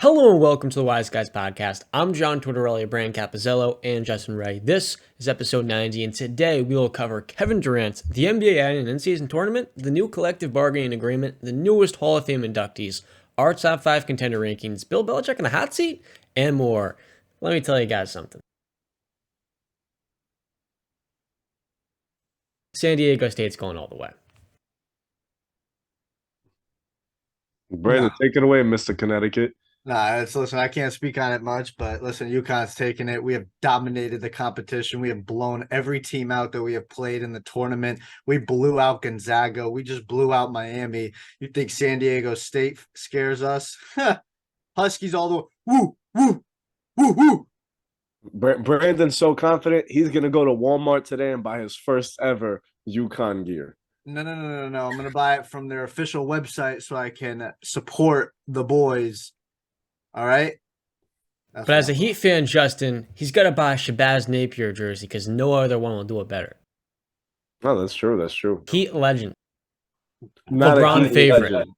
Hello and welcome to the Wise Guys Podcast. I'm John Tortorelli, Brian Capozziello, and Justin Ray. This is episode 90, and today we will cover Kevin Durant, the NBA adding an in-season tournament, the new collective bargaining agreement, the newest Hall of Fame inductees, our top 5 contender rankings, Bill Belichick in the hot seat, and more. Let me tell you guys something. San Diego State's going all the way. Brandon, take it away, Mr. Connecticut. Listen, I can't speak on it much, but listen, UConn's taken it. We have dominated the competition. We have blown every team out that we have played in the tournament. We blew out Gonzaga. We just blew out Miami. You think San Diego State scares us? Huskies all the way. Woo, woo, woo, woo. Brandon's so confident he's gonna go to Walmart today and buy his first ever UConn gear. No. I'm gonna buy it from their official website so I can support the boys. All right. But as a Heat fan, Justin, he's got to buy a Shabazz Napier jersey because no other one will do it better. Oh, that's true. That's true. Heat legend. Not LeBron favorite. Legend.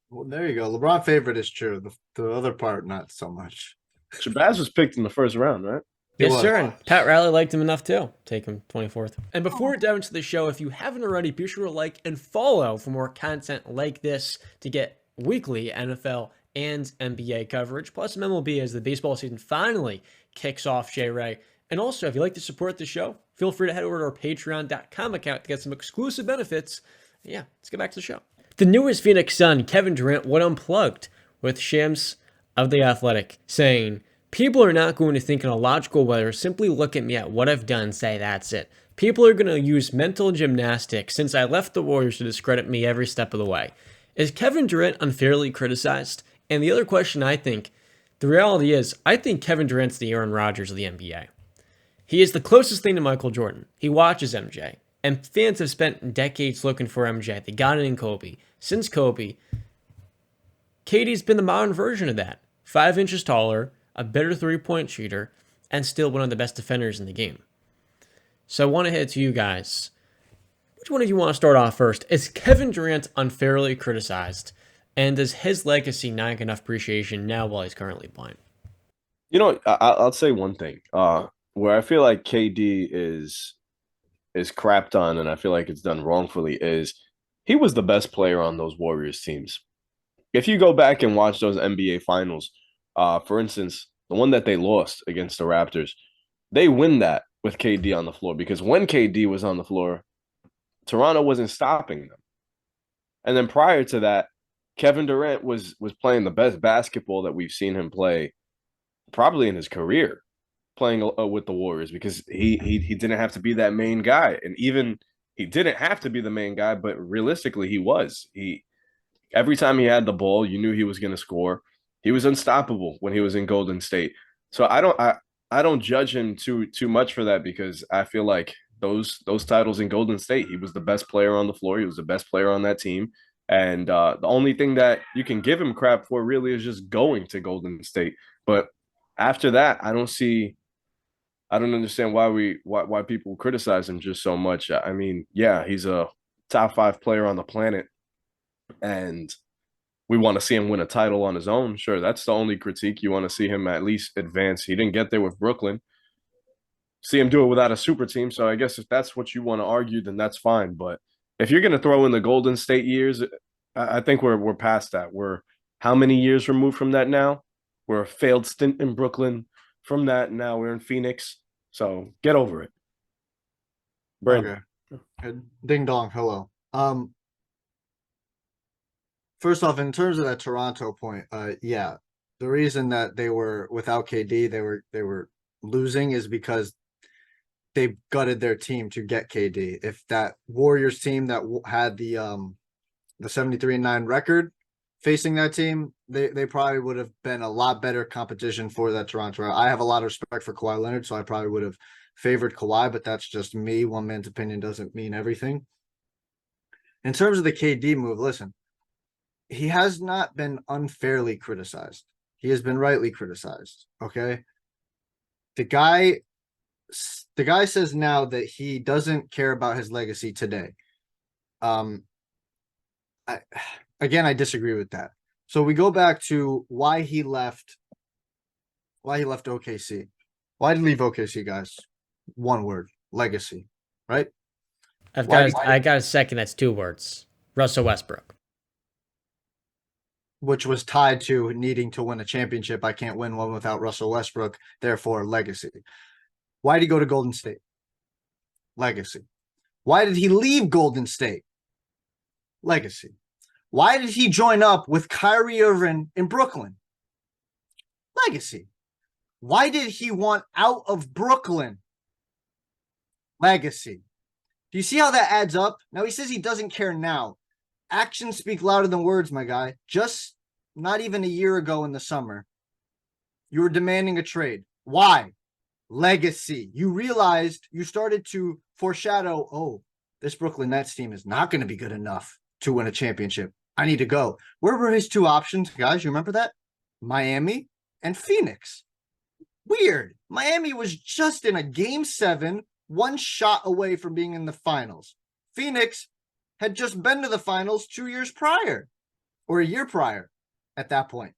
Well, there you go. LeBron favorite is true. The other part, not so much. Shabazz was picked in the first round, right? Yes, sir. And Pat Riley liked him enough too. Take him 24th. And before we dive into the show, if you haven't already, be sure to like and follow for more content like this to get weekly NFL and NBA coverage, plus MLB as the baseball season finally kicks off, Jay Ray. And also, if you'd like to support the show, feel free to head over to our patreon.com account to get some exclusive benefits. Yeah, let's get back to the show. The newest Phoenix Sun, Kevin Durant, went unplugged with Shams of The Athletic, saying, "People are not going to think in a logical way or simply look at me at what I've done and say that's it. People are going to use mental gymnastics since I left the Warriors to discredit me every step of the way." Is Kevin Durant unfairly criticized? And the other question the reality is, I think Kevin Durant's the Aaron Rodgers of the NBA. He is the closest thing to Michael Jordan. He watches MJ. And fans have spent decades looking for MJ. They got it in Kobe. Since Kobe, KD's been the modern version of that. 5 inches taller, a better three-point shooter, and still one of the best defenders in the game. So I want to head to you guys. Which one of you want to start off first? Is Kevin Durant unfairly criticized? And does his legacy not get enough appreciation now while he's currently playing? You know, I'll say one thing. Where I feel like KD is crapped on, and I feel like it's done wrongfully, is he was the best player on those Warriors teams. If you go back and watch those NBA finals, for instance, the one that they lost against the Raptors, they win that with KD on the floor because when KD was on the floor, Toronto wasn't stopping them. And then prior to that, Kevin Durant was playing the best basketball that we've seen him play probably in his career, playing with the Warriors because he didn't have to be that main guy. And even he didn't have to be the main guy, but realistically he was. Every time he had the ball, you knew he was going to score. He was unstoppable when he was in Golden State. So I don't judge him too much for that because I feel like those titles in Golden State, he was the best player on the floor. He was the best player on that team. And the only thing that you can give him crap for really is just going to Golden State. But after that, I don't understand why people criticize him just so much. I mean, yeah, he's a top 5 player on the planet, and we want to see him win a title on his own. Sure, that's the only critique. You want to see him at least advance. He didn't get there with Brooklyn. See him do it without a super team. So I guess if that's what you want to argue, then that's fine. But if you're going to throw in the Golden State years, I think we're past that. We're how many years removed from that now? We're a failed stint in Brooklyn. From that, now we're in Phoenix. So get over it. Brandon. Okay. Ding dong. Hello. First off, in terms of that Toronto point, yeah, the reason that they were without KD, they were losing is because they gutted their team to get KD. If that Warriors team that had the 73-9 record facing that team, they probably would have been a lot better competition for that Toronto. I have a lot of respect for Kawhi Leonard, so I probably would have favored Kawhi, but that's just me. One man's opinion doesn't mean everything. In terms of the KD move, listen, he has not been unfairly criticized. He has been rightly criticized. Okay. The guy says now that he doesn't care about his legacy today. I disagree with that. So we go back to why he left OKC. Why did he leave OKC, guys? One word, legacy, right? I got a second. That's 2 words. Russell Westbrook. Which was tied to needing to win a championship. I can't win one without Russell Westbrook, therefore legacy. Why did he go to Golden State? Legacy. Why did he leave Golden State? Legacy. Why did he join up with Kyrie Irving in Brooklyn? Legacy. Why did he want out of Brooklyn? Legacy. Do you see how that adds up? Now he says he doesn't care now. Actions speak louder than words, my guy. Just not even a year ago in the summer, you were demanding a trade. Why? Legacy. You realized, you started to foreshadow, oh, this Brooklyn Nets team is not going to be good enough to win a championship. I need to go. Where were his 2 options, guys? You remember that? Miami and Phoenix. Weird. Miami was just in a game 7, 1 shot away from being in the finals. Phoenix had just been to the finals 2 years prior, or a year prior at that point.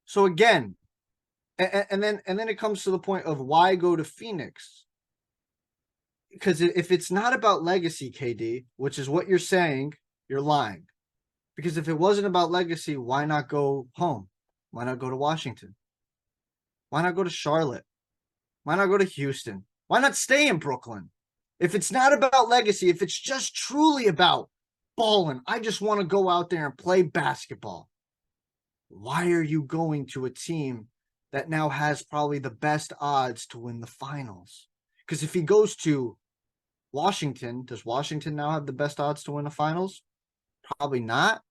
So again, and then it comes to the point of why go to Phoenix? Because if it's not about legacy, KD, which is what you're saying, you're lying. Because if it wasn't about legacy, why not go home? Why not go to Washington? Why not go to Charlotte? Why not go to Houston? Why not stay in Brooklyn? If it's not about legacy, if it's just truly about balling, I just want to go out there and play basketball. Why are you going to a team that now has probably the best odds to win the finals? Because if he goes to Washington, does Washington now have the best odds to win the finals? Probably not.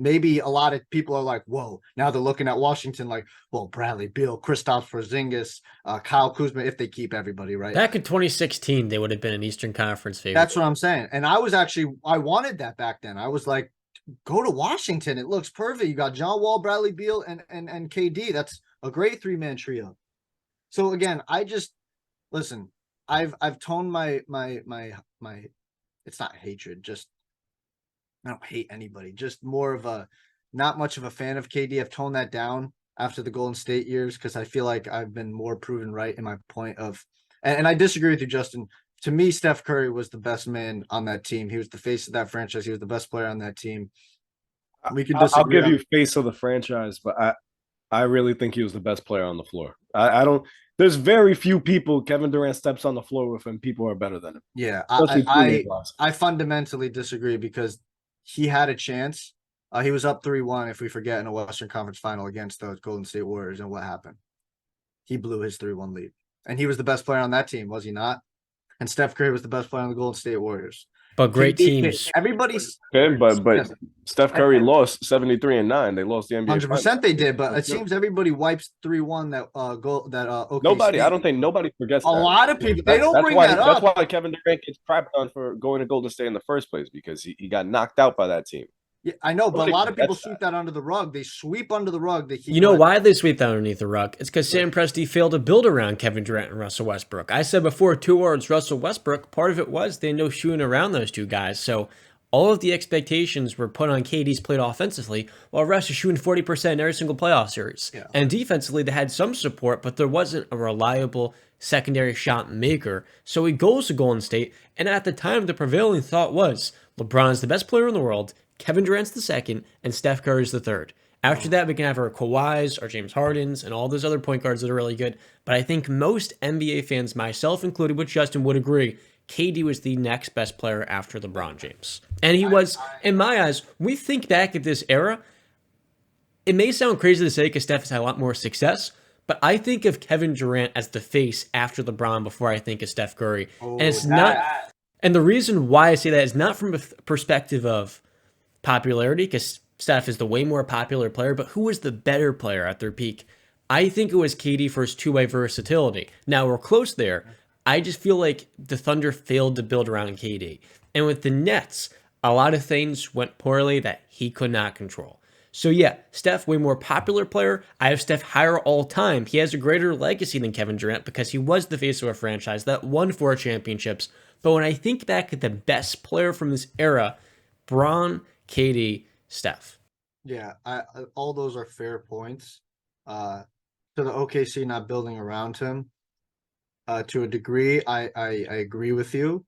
Maybe a lot of people are like, whoa, now they're looking at Washington like, well, Bradley Beal, Kristaps Porzingis, Kyle Kuzma, if they keep everybody, right? Back in 2016, they would have been an Eastern Conference favorite. That's what I'm saying. And I wanted that back then. I was like, go to Washington. It looks perfect. You got John Wall, Bradley Beal, and KD. That's a great 3-man trio. So again, listen, I've toned my it's not hatred, just I don't hate anybody, just more of a not much of a fan of KD. I've toned that down after the Golden State years because I feel like I've been more proven right in my point of, and I disagree with you, Justin. To me, Steph Curry was the best man on that team. He was the face of that franchise. He was the best player on that team. We can disagree. I'll give you face of the franchise, but I really think he was the best player on the floor. I don't. There's very few people Kevin Durant steps on the floor with, and people are better than him. Yeah, I fundamentally disagree because he had a chance. He was up 3-1, if we forget, in a Western Conference final against the Golden State Warriors. And what happened? He blew his 3-1 lead. And he was the best player on that team, was he not? And Steph Curry was the best player on the Golden State Warriors. But great teams. Everybody's okay, but Steph Curry lost 73-9. They lost the NBA. 100% they did, but it seems everybody wipes 3-1 that OKC. Nobody, I don't think nobody forgets that. A lot of people, they don't bring that up. That's why Kevin Durant gets crapped on for going to Golden State in the first place, because he got knocked out by that team. Yeah, I know, but a lot of people sweep that under the rug. They sweep under the rug. You know why they sweep that underneath the rug? It's because Sam Presti failed to build around Kevin Durant and Russell Westbrook. I said before, 2 words, Russell Westbrook. Part of it was they know shooting around those 2 guys. So all of the expectations were put on KD's plate offensively, while Russ is shooting 40% in every single playoff series. Yeah. And defensively, they had some support, but there wasn't a reliable secondary shot maker. So he goes to Golden State, and at the time, the prevailing thought was LeBron's the best player in the world, Kevin Durant's the second, and Steph Curry's the third. After that, we can have our Kawhis, our James Hardens, and all those other point guards that are really good. But I think most NBA fans, myself included, which Justin would agree, KD was the next best player after LeBron James. And he was, in my eyes, we think back at this era, it may sound crazy to say because Steph has had a lot more success, but I think of Kevin Durant as the face after LeBron before I think of Steph Curry. And it's not, and the reason why I say that is not from a perspective of popularity, because Steph is the way more popular player, but who was the better player at their peak? I think it was KD for his 2-way versatility. Now we're close there. I just feel like the Thunder failed to build around KD. And with the Nets, a lot of things went poorly that he could not control. So yeah, Steph, way more popular player. I have Steph higher all time. He has a greater legacy than Kevin Durant because he was the face of a franchise that won 4 championships. But when I think back at the best player from this era, Bron, KD, Steph. Yeah, all those are fair points. To the OKC not building around him, to a degree, I agree with you.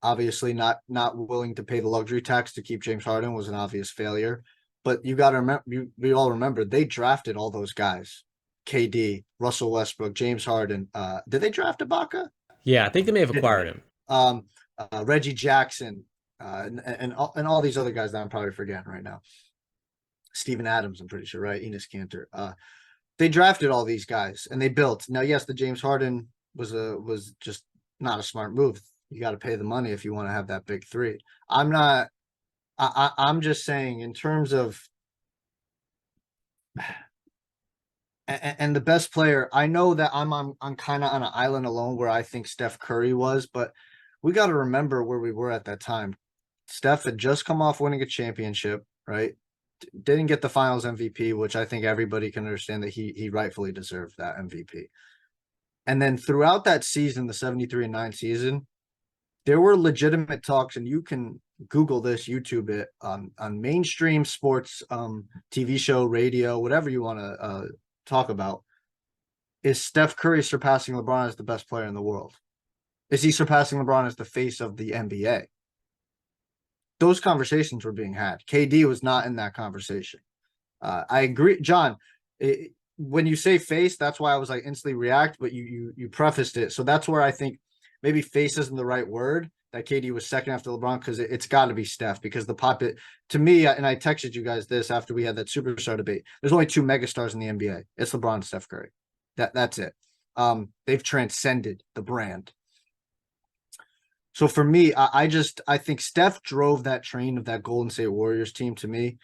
Obviously, not willing to pay the luxury tax to keep James Harden was an obvious failure. But you got to remember, we all remember they drafted all those guys: KD, Russell Westbrook, James Harden. Did they draft Ibaka? Yeah, I think they may have acquired him. Reggie Jackson, and all these other guys that I'm probably forgetting right now. Steven Adams, I'm pretty sure, right? Enes Kanter. They drafted all these guys and they built. Now, yes, the James Harden was just not a smart move. You got to pay the money if you want to have that big three. I'm just saying in terms of and the best player, I know that I'm kind of on an island alone where I think Steph Curry was, but we got to remember where we were at that time. Steph had just come off winning a championship, right? Didn't get the finals MVP, which I think everybody can understand that he rightfully deserved that MVP. And then throughout that season, the 73-9 season, there were legitimate talks, and you can Google this, YouTube it, on mainstream sports, TV show, radio, whatever you want to talk about. Is Steph Curry surpassing LeBron as the best player in the world? Is he surpassing LeBron as the face of the NBA? Those conversations were being had. KD was not in that conversation. I agree, John. When you say face, that's why I was like instantly react, but you prefaced it. So that's where I think maybe face isn't the right word. That KD was second after LeBron because it's got to be Steph because to me, and I texted you guys this after we had that superstar debate. There's only two megastars in the NBA. It's LeBron and Steph Curry. That's it. They've transcended the brand. So for me, I think Steph drove that train of that Golden State Warriors team to me,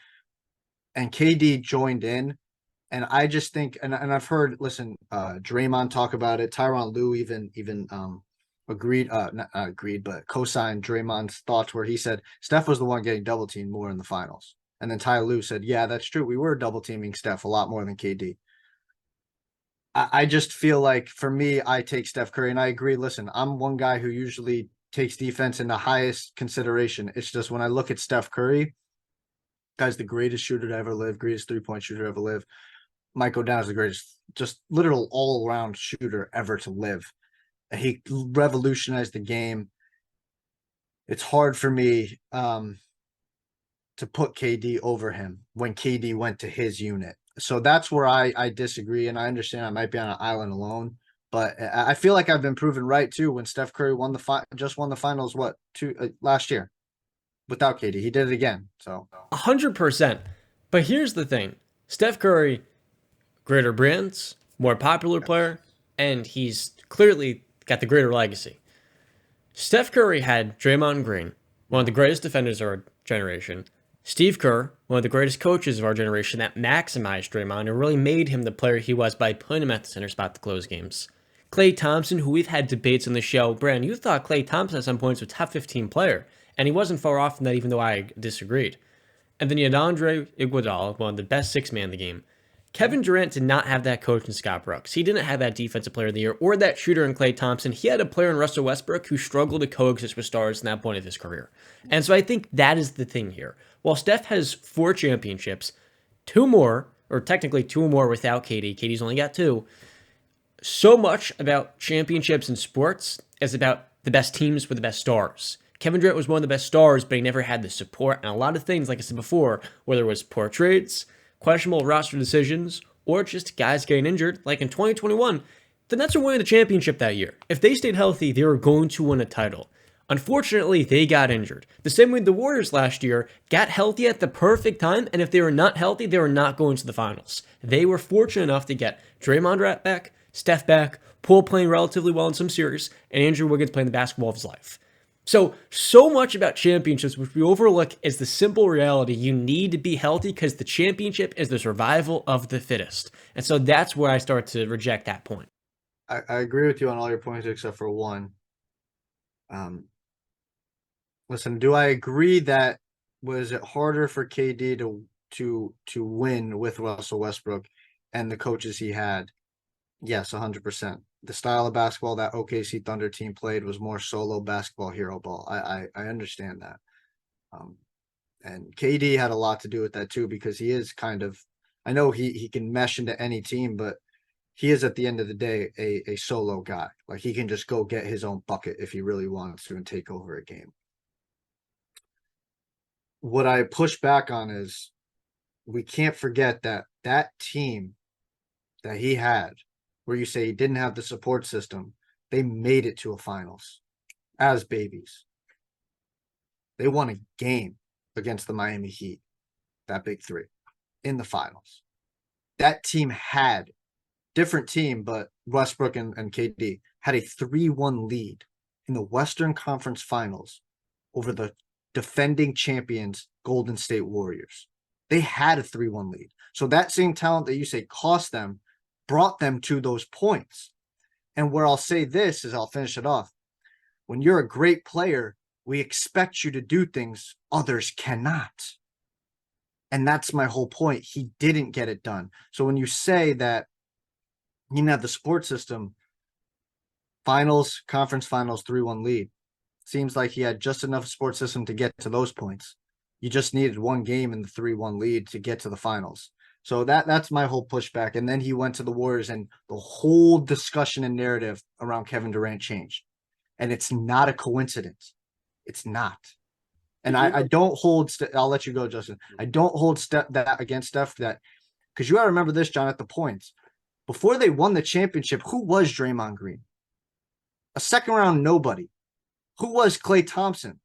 and KD joined in. And I just think, and I've heard, listen, Draymond talk about it. Tyronn Lue even agreed, not agreed, but co-signed Draymond's thoughts where he said Steph was the one getting double teamed more in the finals. And then Ty Lue said, yeah, that's true. We were double teaming Steph a lot more than KD. I just feel like for me, I take Steph Curry, and I agree. Listen, I'm one guy who usually takes defense in the highest consideration. It's just when I look at Steph Curry, guy's the greatest shooter to ever live, greatest three-point shooter to ever live. Might go down as the greatest, just literal all-around shooter ever to live. He revolutionized the game. It's hard for me to put KD over him when KD went to his unit. So that's where I disagree, and I understand I might be on an island alone. But I feel like I've been proven right too. When Steph Curry won the finals, last year, without KD, he did it again. So 100%. But here's the thing: Steph Curry, greater brands, more popular player, and he's clearly got the greater legacy. Steph Curry had Draymond Green, one of the greatest defenders of our generation. Steve Kerr, one of the greatest coaches of our generation that maximized Draymond and really made him the player he was by putting him at the center spot to close games. Klay Thompson, who we've had debates on the show. Brandon, you thought Klay Thompson at some points was a top 15 player, and he wasn't far off from that even though I disagreed. And then Deandre Iguodala, one of the best six-man in the game. Kevin Durant did not have that coach in Scott Brooks. He didn't have that defensive player of the year or that shooter in Klay Thompson. He had a player in Russell Westbrook who struggled to coexist with stars in that point of his career. And so I think that is the thing here. While Steph has 4 championships, 2 more, or technically 2 more without KD. KD's only got 2. So much about championships in sports is about the best teams with the best stars. Kevin Durant was one of the best stars, but he never had the support. And a lot of things, like I said before, whether it was poor trades, questionable roster decisions, or just guys getting injured, like in 2021, the Nets are winning the championship that year. If they stayed healthy, they were going to win a title. Unfortunately, they got injured. The same way the Warriors last year got healthy at the perfect time, and if they were not healthy, they were not going to the finals. They were fortunate enough to get Draymond back, Steph back, Poole playing relatively well in some series, and Andrew Wiggins playing the basketball of his life. So much about championships, which we overlook, is the simple reality. You need to be healthy because the championship is the survival of the fittest. And so that's where I start to reject that point. I agree with you on all your points except for one. Listen, do I agree that was it harder for KD to win with Russell Westbrook and the coaches he had? Yes, 100%. The style of basketball that OKC Thunder team played was more solo basketball, hero ball. I understand that. And KD had a lot to do with that too, because he is kind of, I know he can mesh into any team, but he is at the end of the day a solo guy. Like he can just go get his own bucket if he really wants to and take over a game. What I push back on is we can't forget that that team that he had, where you say he didn't have the support system, they made it to a finals as babies. They won a game against the Miami Heat, that big three, in the finals. That team had, different team, but Westbrook and KD had a 3-1 lead in the Western Conference Finals over the defending champions Golden State Warriors. They had a 3-1 lead. So that same talent that you say cost them brought them to those points. And where I'll say this is, I'll finish it off. When you're a great player, we expect you to do things others cannot. And that's my whole point. He didn't get it done. So when you say that he didn't have the support system, finals, conference finals, 3-1 lead, seems like he had just enough support system to get to those points. You just needed one game in the 3-1 lead to get to the finals. So that's my whole pushback. And then he went to the Warriors and the whole discussion and narrative around Kevin Durant changed. And it's not a coincidence. It's not. And I don't hold, I'll let you go, Justin. I don't hold that against Steph, that because you got to remember this, John, at the points. Before they won the championship, who was Draymond Green? A second round nobody. Who was Klay Thompson?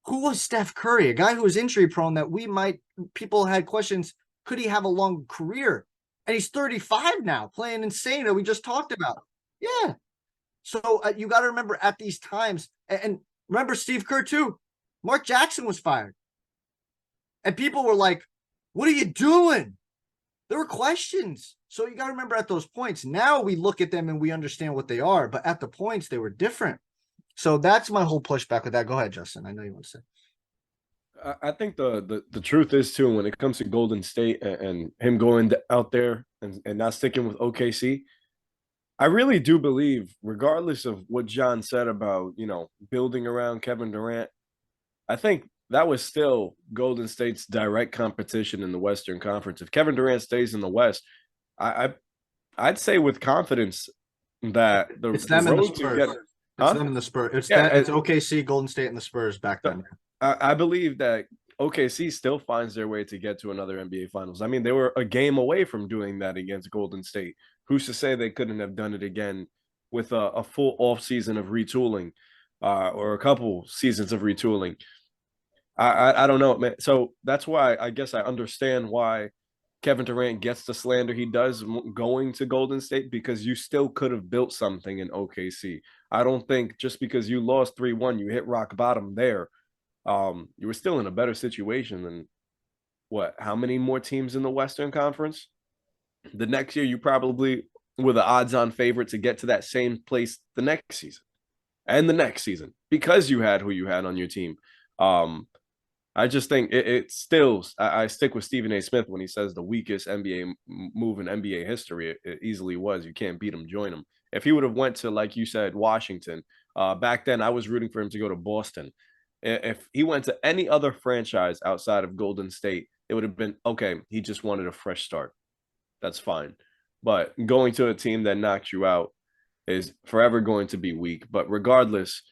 Who was Steph Curry? A guy who was injury prone that people had questions, could he have a long career? And he's 35 now, playing insane that we just talked about. Yeah. So you got to remember at these times, and remember Steve Kerr too. Mark Jackson was fired. And people were like, what are you doing? There were questions. So you got to remember at those points. Now we look at them and we understand what they are. But at the points, they were different. So that's my whole pushback with that. Go ahead, Justin. I know you want to say. I think the truth is too, when it comes to Golden State and him going out there and not sticking with OKC, I really do believe, regardless of what John said about, building around Kevin Durant, I think that was still Golden State's direct competition in the Western Conference. If Kevin Durant stays in the West, I'd say with confidence that it's them and the Spurs. It's them and the Spurs. It's OKC, Golden State, and the Spurs back then. I believe that OKC still finds their way to get to another NBA Finals. I mean, they were a game away from doing that against Golden State. Who's to say they couldn't have done it again with a full off season of retooling, or a couple seasons of retooling? I don't know, man. So that's why I guess I understand why Kevin Durant gets the slander he does going to Golden State, because you still could have built something in OKC. I don't think just because you lost 3-1, you hit rock bottom there. You were still in a better situation than how many more teams in the Western Conference? The next year, you probably were the odds-on favorite to get to that same place the next season and the next season, because you had who you had on your team. I just think it's still, I stick with Stephen A. Smith when he says the weakest NBA move in NBA history. It easily was. You can't beat him, join him. If he would have went to, like you said, Washington, back then I was rooting for him to go to Boston. If he went to any other franchise outside of Golden State, it would have been, okay, he just wanted a fresh start. That's fine. But going to a team that knocked you out is forever going to be weak. But regardless,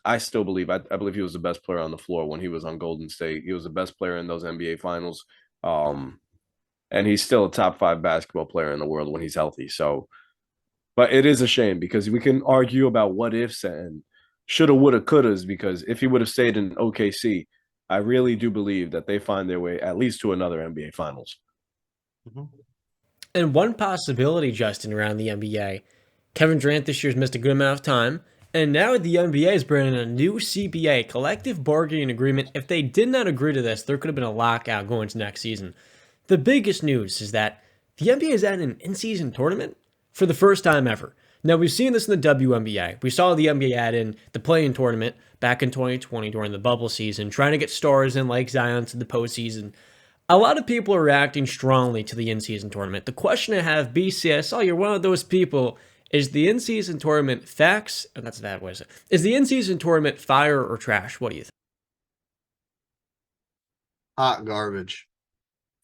I still believe, I believe he was the best player on the floor when he was on Golden State. He was the best player in those NBA Finals. And he's still a top 5 basketball player in the world when he's healthy. So, but it is a shame because we can argue about what ifs and shoulda, woulda, couldas, because if he would have stayed in OKC, I really do believe that they find their way at least to another NBA Finals. Mm-hmm. And one possibility, Justin, around the NBA, Kevin Durant this year's missed a good amount of time, and now the NBA is bringing a new CBA, collective bargaining agreement. If they did not agree to this, there could have been a lockout going into next season. The biggest news is that the NBA is adding an in-season tournament for the first time ever. Now, we've seen this in the WNBA. We saw the NBA add in the play-in tournament back in 2020 during the bubble season, trying to get stars in like Zion to the postseason. A lot of people are reacting strongly to the in-season tournament. The question I have, BC, I saw you're one of those people. Is the in-season tournament facts? And that's a bad way to say it. Is the in-season tournament fire or trash? What do you think? Hot garbage.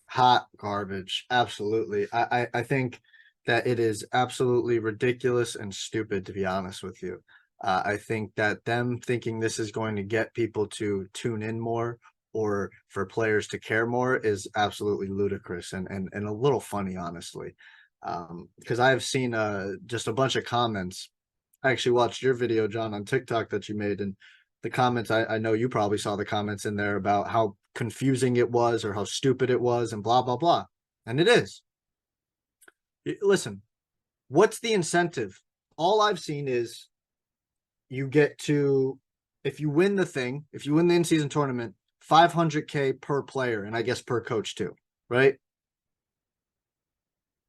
Hot garbage. Absolutely. I think that it is absolutely ridiculous and stupid, to be honest with you. I think that them thinking this is going to get people to tune in more or for players to care more is absolutely ludicrous and a little funny, honestly. Because I've seen just a bunch of comments. I actually watched your video, John, on TikTok that you made, and the comments, I know you probably saw the comments in there about how confusing it was or how stupid it was and blah, blah, blah. And it is. Listen, what's the incentive? All I've seen is you get to, if you win the thing, if you win the in-season tournament, $500K per player, and I guess per coach too, right?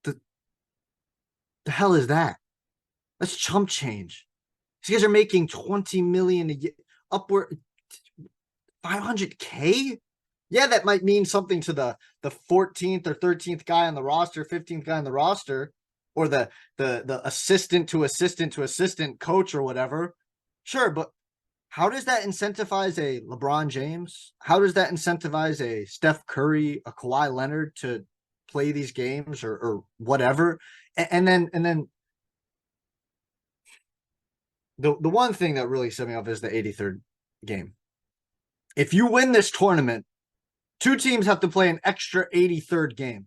The hell is that? That's chump change. These guys are making 20 million a year, upward 500K. Yeah, that might mean something to the 14th or 13th guy on the roster, 15th guy on the roster, or the assistant to assistant to assistant coach or whatever. Sure, but how does that incentivize a LeBron James? How does that incentivize a Steph Curry, a Kawhi Leonard to play these games or whatever? And then the one thing that really set me off is the 83rd game. If you win this tournament, two teams have to play an extra 83rd game.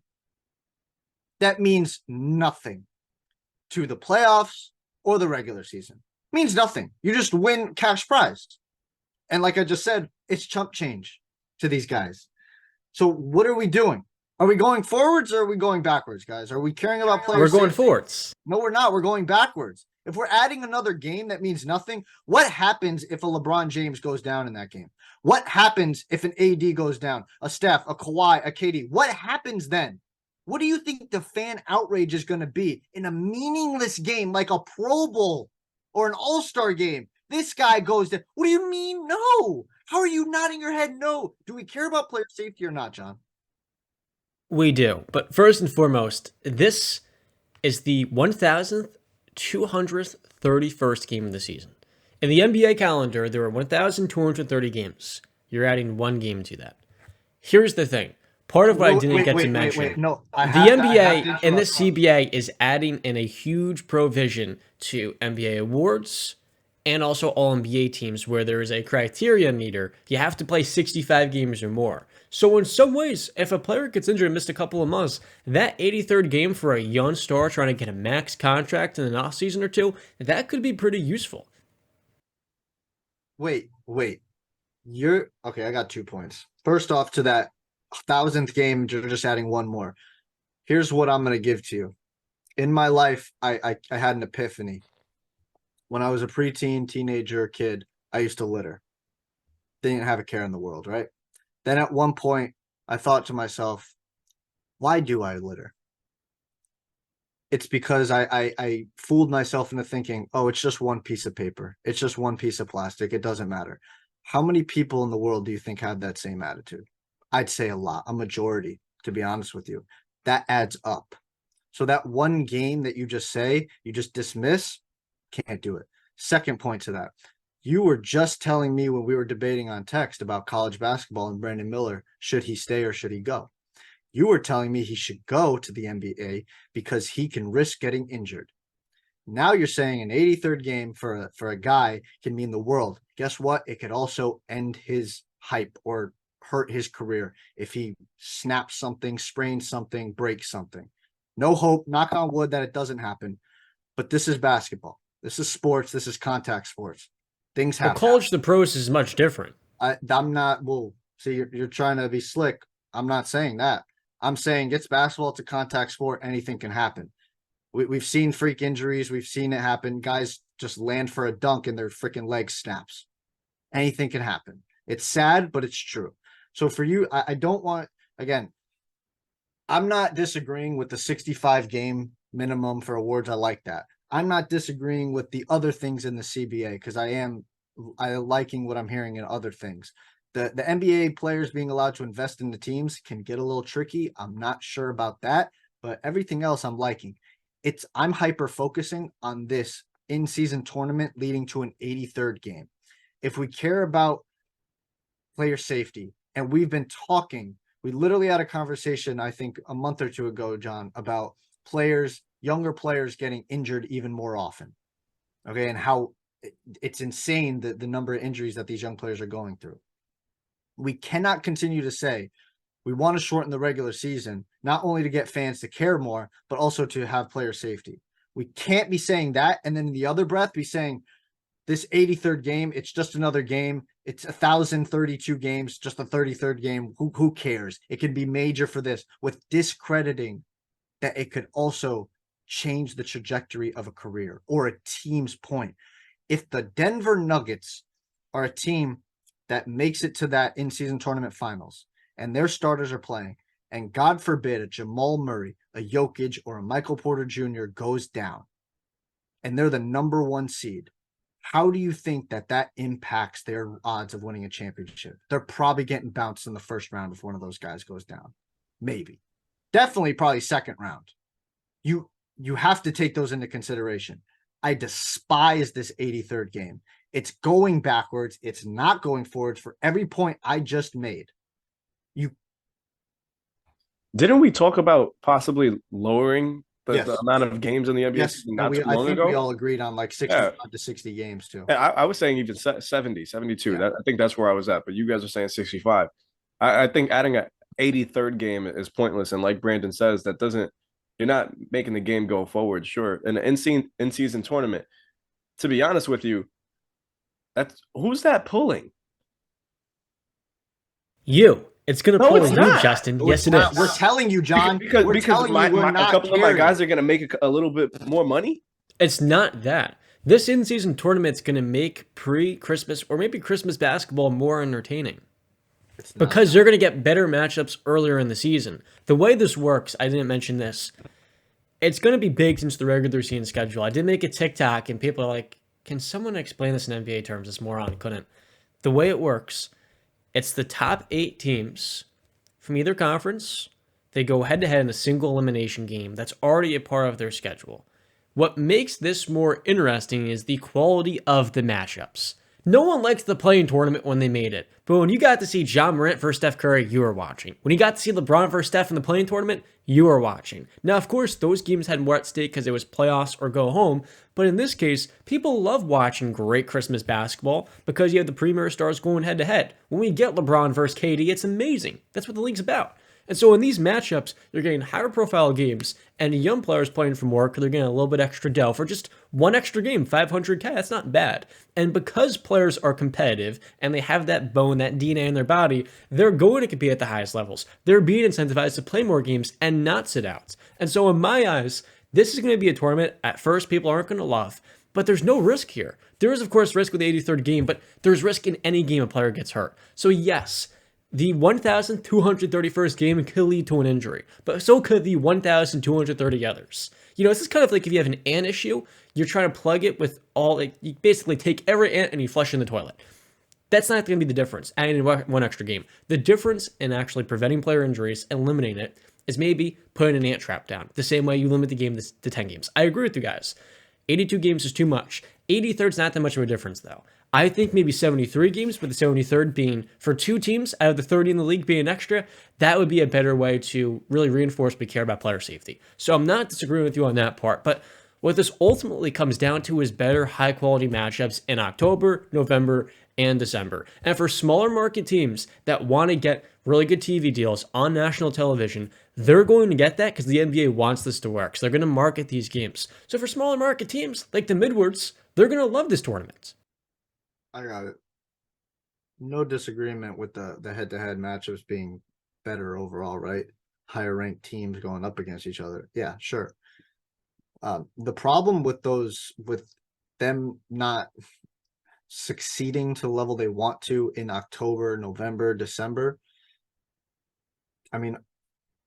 That means nothing to the playoffs or the regular season. It means nothing. You just win cash prize. And like I just said, it's chump change to these guys. So what are we doing? Are we going forwards or are we going backwards, guys? Are we caring about players? We're going forwards. No, we're not. We're going backwards. If we're adding another game that means nothing, what happens if a LeBron James goes down in that game? What happens if an AD goes down? A Steph, a Kawhi, a KD? What happens then? What do you think the fan outrage is going to be in a meaningless game like a Pro Bowl or an All-Star game? This guy goes down. What do you mean no? How are you nodding your head no? Do we care about player safety or not, John? We do. But first and foremost, this is the 1,231st game of the season. In the NBA calendar, there are 1,230 games. You're adding one game to that. Here's the thing. Part of what I didn't get to mention, No, the NBA and the CBA is adding in a huge provision to NBA awards and also all NBA teams where there is a criteria meter. You have to play 65 games or more. So in some ways, if a player gets injured and missed a couple of months, that 83rd game for a young star trying to get a max contract in an off season or two, that could be pretty useful. Wait. You're okay. I got 2 points. First off, to that 1,000th game, you're just adding one more. Here's what I'm going to give to you. In my life, I had an epiphany. When I was a preteen, teenager, kid, I used to litter. Didn't have a care in the world, right? Then at one point, I thought to myself, why do I litter? It's because I fooled myself into thinking, oh, it's just one piece of paper. It's just one piece of plastic. It doesn't matter. How many people in the world do you think have that same attitude? I'd say a lot, a majority, to be honest with you. That adds up. So that one game that you just dismiss, can't do it. Second point to that. You were just telling me when we were debating on text about college basketball and Brandon Miller, should he stay or should he go? You were telling me he should go to the NBA because he can risk getting injured. Now you're saying an 83rd game for a guy can mean the world. Guess what? It could also end his hype or hurt his career if he snaps something, sprains something, breaks something. No hope, knock on wood, that it doesn't happen. But this is basketball. This is sports. This is contact sports. Things happen. College to pros is much different. I'm not. Well, see, you're trying to be slick. I'm not saying that. I'm saying it's basketball. It's a contact sport. Anything can happen. We've seen freak injuries. We've seen it happen. Guys just land for a dunk and their freaking leg snaps. Anything can happen. It's sad, but it's true. So for you, I don't want, again, I'm not disagreeing with the 65 game minimum for awards. I like that. I'm not disagreeing with the other things in the CBA because I liking what I'm hearing in other things. The NBA players being allowed to invest in the teams can get a little tricky. I'm not sure about that, but everything else I'm liking. I'm hyper focusing on this in-season tournament leading to an 83rd game. If we care about player safety, And we've been talking. We literally had a conversation, I think, a month or two ago, John, about players, younger players getting injured even more often. Okay. And how it's insane the number of injuries that these young players are going through. We cannot continue to say we want to shorten the regular season, not only to get fans to care more, but also to have player safety. We can't be saying that. And then in the other breath, be saying this 83rd game, it's just another game. It's 1,032 games, just a 33rd game. Who cares? It can be major for this, with discrediting that it could also change the trajectory of a career or a team's point. If the Denver Nuggets are a team that makes it to that in-season tournament finals and their starters are playing, and God forbid a Jamal Murray, a Jokic, or a Michael Porter Jr. goes down, and they're the number 1 seed, how do you think that impacts their odds of winning a championship? They're probably getting bounced in the first round if one of those guys goes down. Maybe. Definitely probably second round. You have to take those into consideration. I despise this 83rd game. It's going backwards. It's not going forwards for every point I just made. Didn't we talk about possibly lowering Yes. the amount of games in the NBA Yes, season not too I long think ago? we all agreed on like 65 to 60 games too. I was saying even 70, 72. Yeah. I think that's where I was at, but you guys are saying 65. I think adding an 83rd game is pointless. And like Brandon says, you're not making the game go forward. Sure. In an in-season tournament, to be honest with you, who's that pulling? You. It's going to pull it's you, not. Justin. No, yes, it's it not. is. We're telling you, John. Because we're telling you we're not a couple caring. of my guys are going to make a little bit more money. It's not that. This in-season tournament's going to make pre-Christmas or maybe Christmas basketball more entertaining. Because you're going to get better matchups earlier in the season. The way this works, I didn't mention this, it's going to be baked into the regular season schedule. I did make a TikTok, and people are like, can someone explain this in NBA terms? This moron couldn't. The way it works, it's the top 8 teams from either conference. They go head-to-head in a single elimination game that's already a part of their schedule. What makes this more interesting is the quality of the matchups. No one liked the play-in tournament when they made it, but when you got to see Ja Morant versus Steph Curry, you were watching. When you got to see LeBron versus Steph in the play-in tournament, you were watching. Now, of course, those games had more at stake because it was playoffs or go home, but in this case, people love watching great Christmas basketball because you have the premier stars going head-to-head. When we get LeBron versus KD, it's amazing. That's what the league's about. And so in these matchups, you're getting higher profile games and young players playing for more because they're getting a little bit extra dough for just one extra game, 500K. That's not bad. And because players are competitive and they have that bone, that DNA in their body, they're going to compete at the highest levels. They're being incentivized to play more games and not sit out. And so in my eyes, this is going to be a tournament at first people aren't going to love, but there's no risk here. There is, of course, risk with the 83rd game, but there's risk in any game a player gets hurt. So yes, the 1,231st game could lead to an injury, but so could the 1,230 others. You know, this is kind of like if you have an ant issue, you're trying to plug it with you basically take every ant and you flush it in the toilet. That's not going to be the difference, adding one extra game. The difference in actually preventing player injuries and eliminating it is maybe putting an ant trap down, the same way you limit the game to 10 games. I agree with you guys. 82 games is too much. 83rd is not that much of a difference, though. I think maybe 73 games, with the 73rd being for 2 teams out of the 30 in the league being extra, that would be a better way to really reinforce we care about player safety. So I'm not disagreeing with you on that part, but what this ultimately comes down to is better high-quality matchups in October, November, and December. And for smaller market teams that want to get really good TV deals on national television, they're going to get that because the NBA wants this to work. So they're going to market these games. So for smaller market teams like the Midwards, they're going to love this tournament. I got it. No disagreement with the head-to-head matchups being better overall, right? Higher ranked teams going up against each other. Yeah, sure. The problem with them not succeeding to the level they want to in October, November, December, I mean,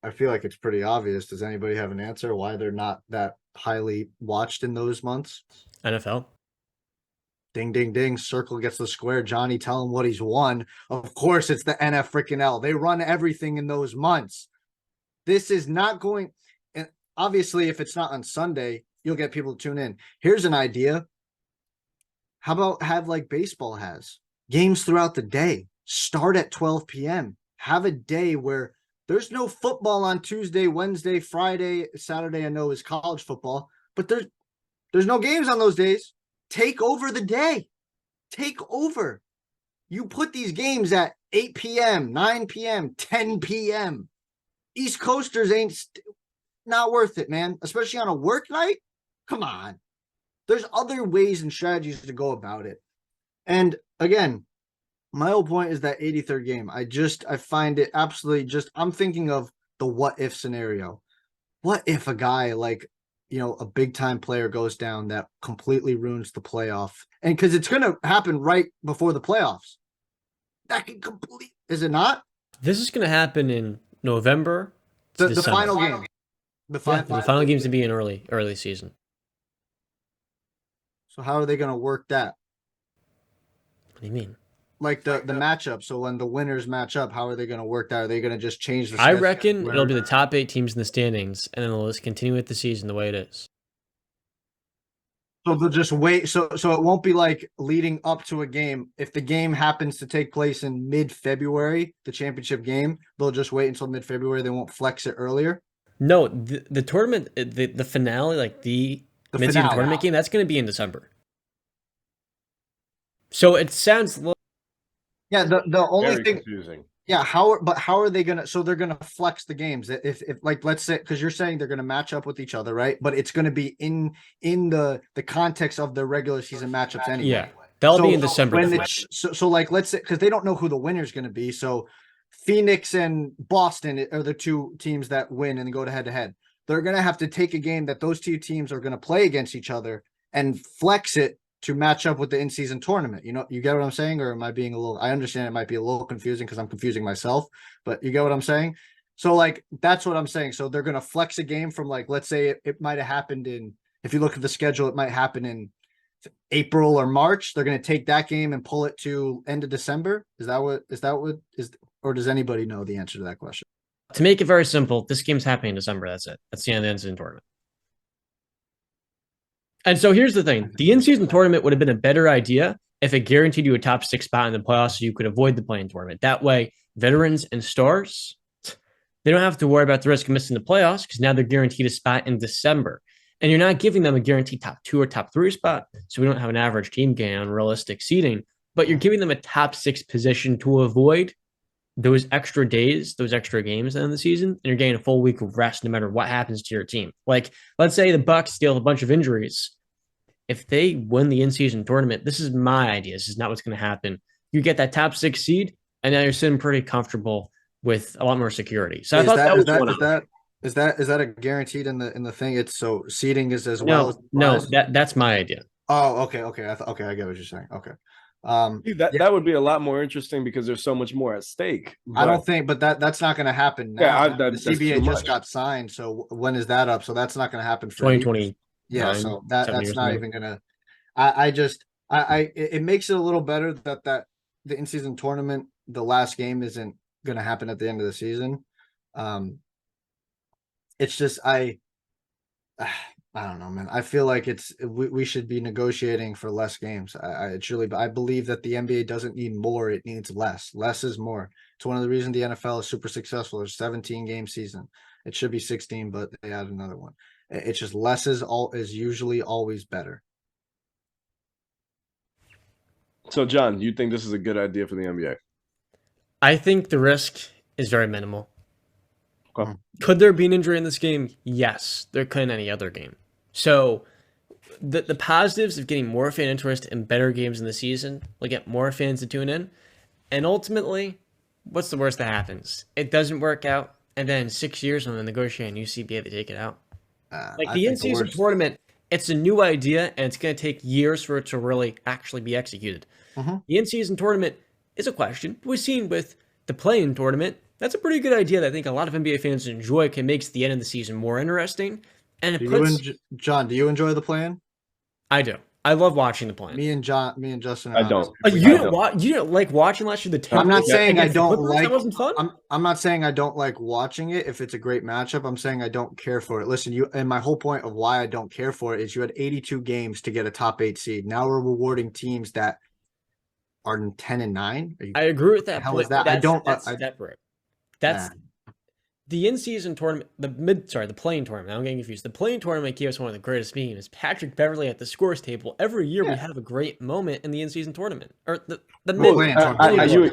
I feel like it's pretty obvious. Does anybody have an answer why they're not that highly watched in those months? NFL. Ding, ding, ding. Circle gets the square. Johnny, tell him what he's won. Of course, it's the NF freaking L. They run everything in those months. This is not going. And obviously, if it's not on Sunday, you'll get people to tune in. Here's an idea. How about have like baseball has games throughout the day? start at 12 p.m. Have a day where there's no football on Tuesday, Wednesday, Friday, Saturday. I know is college football, but there's no games on those days. Take over the day. Take over. You put these games at 8 p.m., 9 p.m., 10 p.m. East Coasters ain't not worth it, man. Especially on a work night. Come on. There's other ways and strategies to go about it. And again, my whole point is that 83rd game. I find it absolutely I'm thinking of the what if scenario. What if a guy like, a big time player goes down that completely ruins the playoff? And because it's going to happen right before the playoffs. That can is it not? This is going to happen in November. The final game. The final game's to be in early season. So how are they going to work that? What do you mean? Like the matchup. So when the winners match up, how are they going to work that? Are they going to just change the? I reckon it'll be the top 8 teams in the standings, and then they'll just continue with the season the way it is. So they'll just wait. So it won't be like leading up to a game. If the game happens to take place in mid-February, the championship game, they'll just wait until mid-February. They won't flex it earlier. No, the tournament, the finale, like the mid-season tournament game, that's going to be in December. So it sounds. Yeah, the only Very thing. Confusing. Yeah, how are they gonna? So they're gonna flex the games. If like let's say, because you're saying they're gonna match up with each other, right? But it's gonna be in the context of the regular season matchups anyway. Yeah, they'll be in December. So like let's say, because they don't know who the winner's gonna be. So Phoenix and Boston are the two teams that win and go to head to head. They're gonna have to take a game that those two teams are gonna play against each other and flex it to match up with the in-season tournament. You get what I'm saying? Or am I being I understand it might be a little confusing because I'm confusing myself, but you get what I'm saying? So like, that's what I'm saying. So they're going to flex a game from like, let's say it might've happened if you look at the schedule, it might happen in April or March. They're going to take that game and pull it to end of December. Or does anybody know the answer to that question? To make it very simple, this game's happening in December. That's it. That's the end of the in-season tournament. And so here's the thing. The in-season tournament would have been a better idea if it guaranteed you a top 6 spot in the playoffs so you could avoid the play-in tournament. That way, veterans and stars, they don't have to worry about the risk of missing the playoffs because now they're guaranteed a spot in December. And you're not giving them a guaranteed top 2 or top 3 spot, so we don't have an average team gain on realistic seeding, but you're giving them a top 6 position to avoid those extra days, those extra games in the season, and you're getting a full week of rest no matter what happens to your team. Like, let's say the Bucks deal with a bunch of injuries. If they win the in-season tournament, this is my idea. This is not what's going to happen. You get that top 6 seed, and now you're sitting pretty comfortable with a lot more security. So I thought that was is that a guaranteed in the thing? It's so seeding is as no, well. No, that's my idea. Oh, okay. I get what you're saying. Okay. That would be a lot more interesting because there's so much more at stake. I don't think, but that's not going to happen now. Yeah, the CBA just got signed, so when is that up? So that's not going to happen for 2020. Yeah, so that's not even going to. It makes it a little better that the in-season tournament, the last game isn't going to happen at the end of the season. It's just I don't know, man. I feel like we should be negotiating for less games. I believe that the NBA doesn't need more; it needs less. Less is more. It's one of the reasons the NFL is super successful. There's 17 game season. It should be 16, but they added another one. It's just less is usually always better. So, John, you think this is a good idea for the NBA? I think the risk is very minimal. Okay. Could there be an injury in this game? Yes, there could in any other game. So the positives of getting more fan interest in better games in the season will get more fans to tune in. And ultimately, what's the worst that happens? It doesn't work out. And then 6 years when they negotiate a new CBA, they take it out. The in-season tournament, it's a new idea, and it's going to take years for it to really actually be executed. Mm-hmm. The in-season tournament is a question. We've seen with the play-in tournament, that's a pretty good idea that I think a lot of NBA fans enjoy. It makes the end of the season more interesting. And John, do you enjoy the play-in? I do. I love watching the play-in. Me and Justin. I don't. You didn't like watching last year the tape? I'm not saying I don't like. That wasn't fun. I'm not saying I don't like watching it if it's a great matchup. I'm saying I don't care for it. Listen, and my whole point of why I don't care for it is you had 82 games to get a top 8 seed. Now we're rewarding teams that are 10-9. I agree with that How point. is that? That's separate. That's the in-season tournament, the playing tournament. I'm getting confused. The playing tournament gave us one of the greatest memes. Patrick Beverley at the scores table. Every year we have a great moment in the in-season tournament. Or the Well, mid. You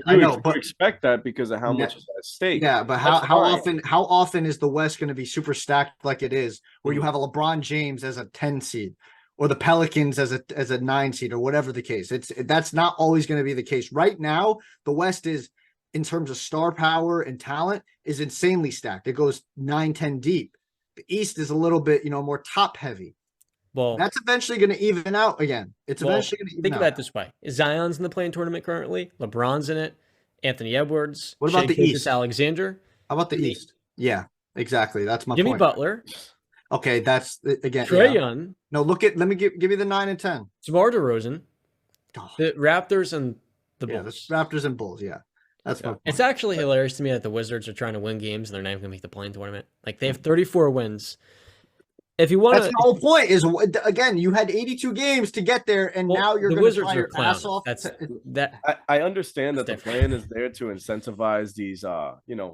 expect that because of how much is at stake. Yeah, but how often is the West going to be super stacked like it is, where you have a LeBron James as a 10 seed or the Pelicans as a 9 seed or whatever the case? That's not always going to be the case. Right now, the West is, in terms of star power and talent, is insanely stacked. It goes 9-10 deep. The East is a little bit, more top heavy. Well, that's eventually going to even out again. It's eventually going to even out. Think about it this way. Zion's in the playing tournament currently. LeBron's in it. Anthony Edwards. What about the East? Alexander. How about the East? Yeah, exactly. That's my Jimmy point. Butler. Okay, that's again. Trae Young. No, let me give you the 9 and 10. DeMar DeRozan. The Raptors and the Bulls. Yeah, the Raptors and Bulls, yeah. That's my point. It's actually hilarious to me that the Wizards are trying to win games and they're not even going to make the playing tournament. Like, they have 34 wins. If you want That's the whole point is, again, you had 82 games to get there, and now you're going to try your ass off. I understand that the plan is there to incentivize these,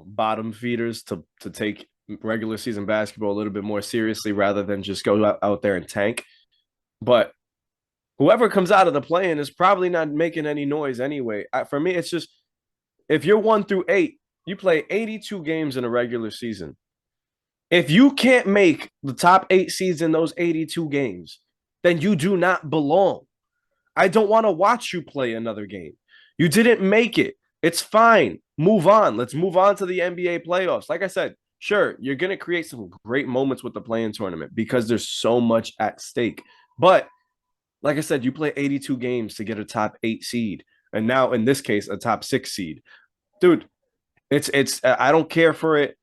bottom feeders to take regular season basketball a little bit more seriously rather than just go out there and tank. But whoever comes out of the play-in is probably not making any noise anyway. For me, it's just, if you're 1 through 8, you play 82 games in a regular season. If you can't make the top 8 seeds in those 82 games, then you do not belong. I don't want to watch you play another game. You didn't make it. It's fine. Move on. Let's move on to the NBA playoffs. Like I said, sure, you're going to create some great moments with the play-in tournament because there's so much at stake. But like I said, you play 82 games to get a top 8 seed. And now, in this case, a top 6 seed. Dude, it's I don't care for it.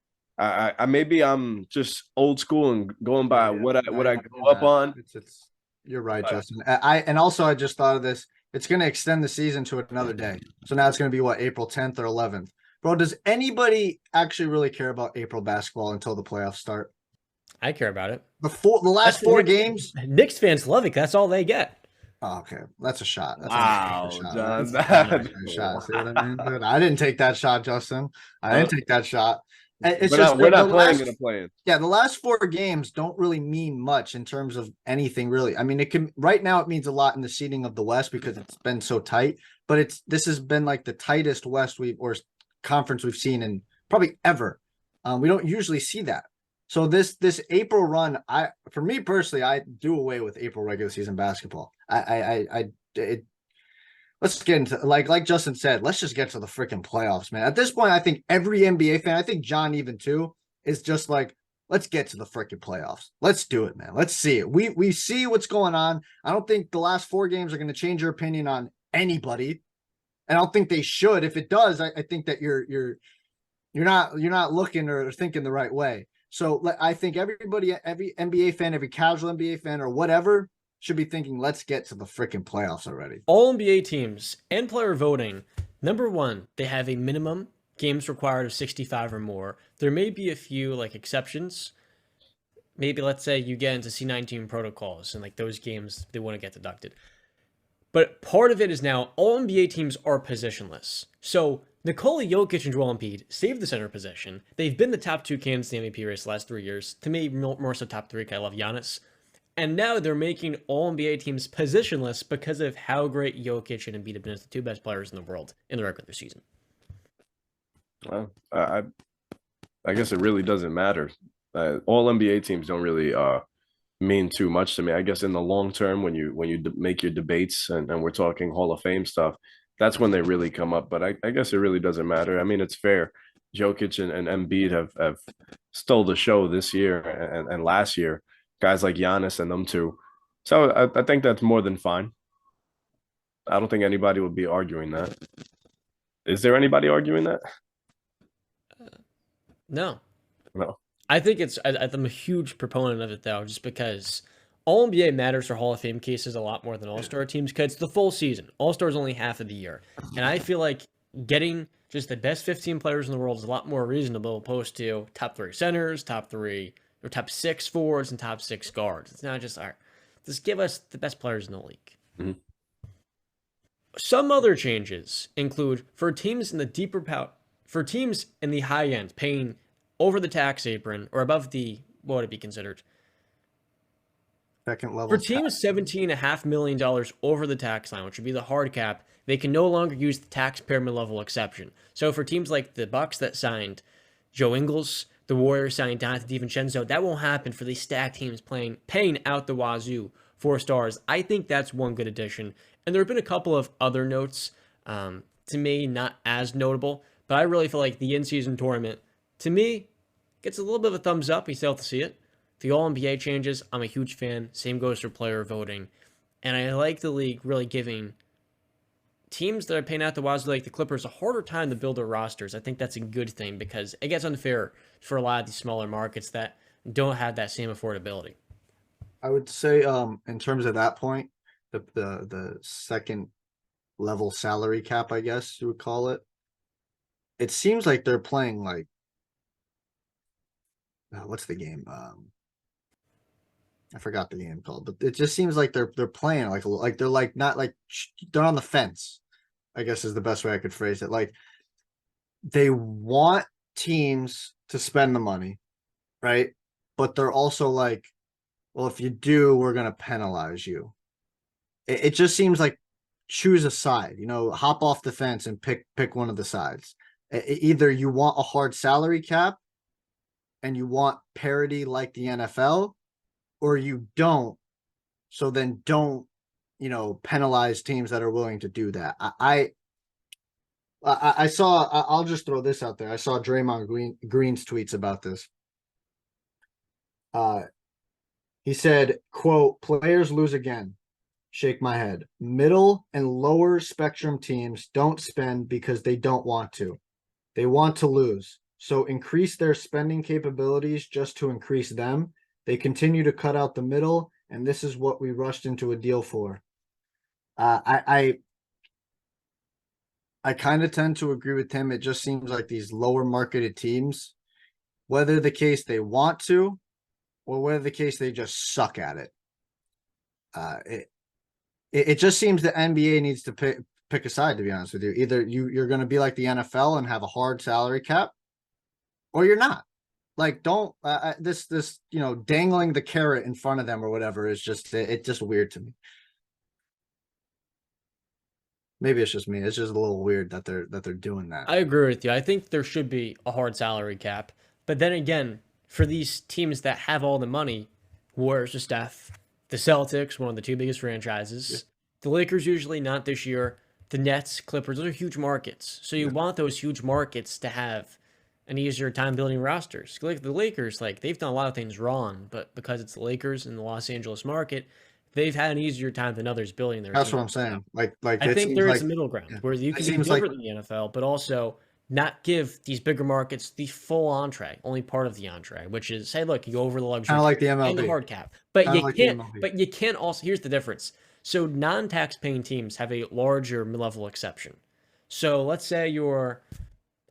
Maybe I'm just old school and going by what I grew up on. You're right, Justin. And also I just thought of this. It's going to extend the season to another day. So now it's going to be April 10th or 11th. Bro, does anybody actually really care about April basketball until the playoffs start? I care about it. The last 4 games. Knicks fans love it. That's all they get. Oh, okay, that's a shot. Wow, John. That's a shot. See what I mean? Dude, I didn't take that shot, Justin. I didn't take that shot. We're not playing in a play-in. Yeah, the last 4 games don't really mean much in terms of anything, really. I mean, it can right now it means a lot in the seeding of the West because it's been so tight. But this has been like the tightest West or conference we've seen in probably ever. We don't usually see that. So this April run, for me personally, I do away with April regular season basketball. Let's get into, like Justin said, let's just get to the freaking playoffs, man. At this point, I think every NBA fan, I think John even too, is just like, let's get to the freaking playoffs. Let's do it, man. Let's see it. We see what's going on. I don't think the last 4 games are going to change your opinion on anybody. And I don't think they should. If it does, I think that you're not looking or thinking the right way. So I think every NBA fan, every casual NBA fan or whatever should be thinking, let's get to the freaking playoffs already. All NBA teams and player voting, number 1, they have a minimum games required of 65 or more. There may be a few exceptions. Maybe let's say you get into C19 protocols and those games, they want to get deducted. But part of it is now all NBA teams are positionless. So Nikola Jokic and Joel Embiid saved the center position. They've been the top 2 candidates in the MVP race the last 3 years. To me, more so top 3 because I love Giannis. And now they're making all NBA teams positionless because of how great Jokic and Embiid have been as the 2 best players in the world in the regular season. Well, I guess it really doesn't matter. All NBA teams don't really mean too much to me. I guess in the long term, when you make your debates and we're talking Hall of Fame stuff, that's when they really come up. But I guess it really doesn't matter. I mean, it's fair. Jokic and Embiid have stole the show this year and last year. Guys like Giannis and them too. So I think that's more than fine. I don't think anybody would be arguing that. Is there anybody arguing that? No. No. I think I'm a huge proponent of it, though, just because All NBA matters for Hall of Fame cases a lot more than All-Star teams because it's the full season. All-Star is only half of the year. And I feel like getting just the best 15 players in the world is a lot more reasonable opposed to top 3 centers, top 6 forwards, and top 6 guards. It's not just, all right, just give us the best players in the league. Mm-hmm. Some other changes include for teams in the high end paying over the tax apron or above the what would it be considered? Second For level teams $17.5 million over the tax line, which would be the hard cap, they can no longer use the taxpayer mid-level exception. So for teams like the Bucks that signed Joe Ingles, the Warriors signed Donte DiVincenzo, that won't happen for these stacked teams paying out the wazoo 4 stars. I think that's one good addition. And there have been a couple of other notes, to me, not as notable, but I really feel like the in-season tournament, to me, gets a little bit of a thumbs up. You still have to see it. The All-NBA changes, I'm a huge fan. Same goes for player voting. And I like the league really giving teams that are paying out the wazoo like the Clippers a harder time to build their rosters. I think that's a good thing because it gets unfair for a lot of these smaller markets that don't have that same affordability. I would say, in terms of that point, the second level salary cap, I guess you would call it. It seems like they're playing like, what's the game? I forgot the game called, but it just seems like they're playing like they're like not like they're on the fence, I guess is the best way I could phrase it. Like they want teams to spend the money, right? But they're also like, well, if you do, we're gonna penalize you. It just seems like choose a side, hop off the fence and pick one of the sides. Either you want a hard salary cap and you want parity like the NFL, or you don't. So then don't, penalize teams that are willing to do that. I saw. I'll just throw this out there. I saw Draymond Green's tweets about this. He said, "Quote: Players lose again. Shake my head. Middle and lower spectrum teams don't spend because they don't want to. They want to lose. So increase their spending capabilities just to increase them. They continue to cut out the middle, and this is what we rushed into a deal for." I kind of tend to agree with him. It just seems like these lower marketed teams, whether the case they want to, or whether the case they just suck at it. It just seems the NBA needs to pick a side, to be honest with you. Either you're going to be like the NFL and have a hard salary cap, or you're not. Like, don't this dangling the carrot in front of them or whatever is just it's just weird to me. Maybe it's just me. It's just a little weird that they're doing that. I agree with you. I think there should be a hard salary cap. But then again, for these teams that have all the money, Warriors or Steph, the Celtics, one of the two biggest franchises, yeah. The Lakers usually not this year, the Nets, Clippers, those are huge markets. So you want those huge markets to have an easier time building rosters. Like the Lakers, they've done a lot of things wrong, but because it's the Lakers in the Los Angeles market, they've had an easier time than others building their That's team. What I'm saying. Like I think there is a middle ground where you can be different than the NFL, but also not give these bigger markets the full entree, only part of the entree, which is, hey, look, you go over the luxury kind of like the MLB and the hard cap, but you can't also. Here's the difference. So non-tax paying teams have a larger mid-level exception. So let's say you're,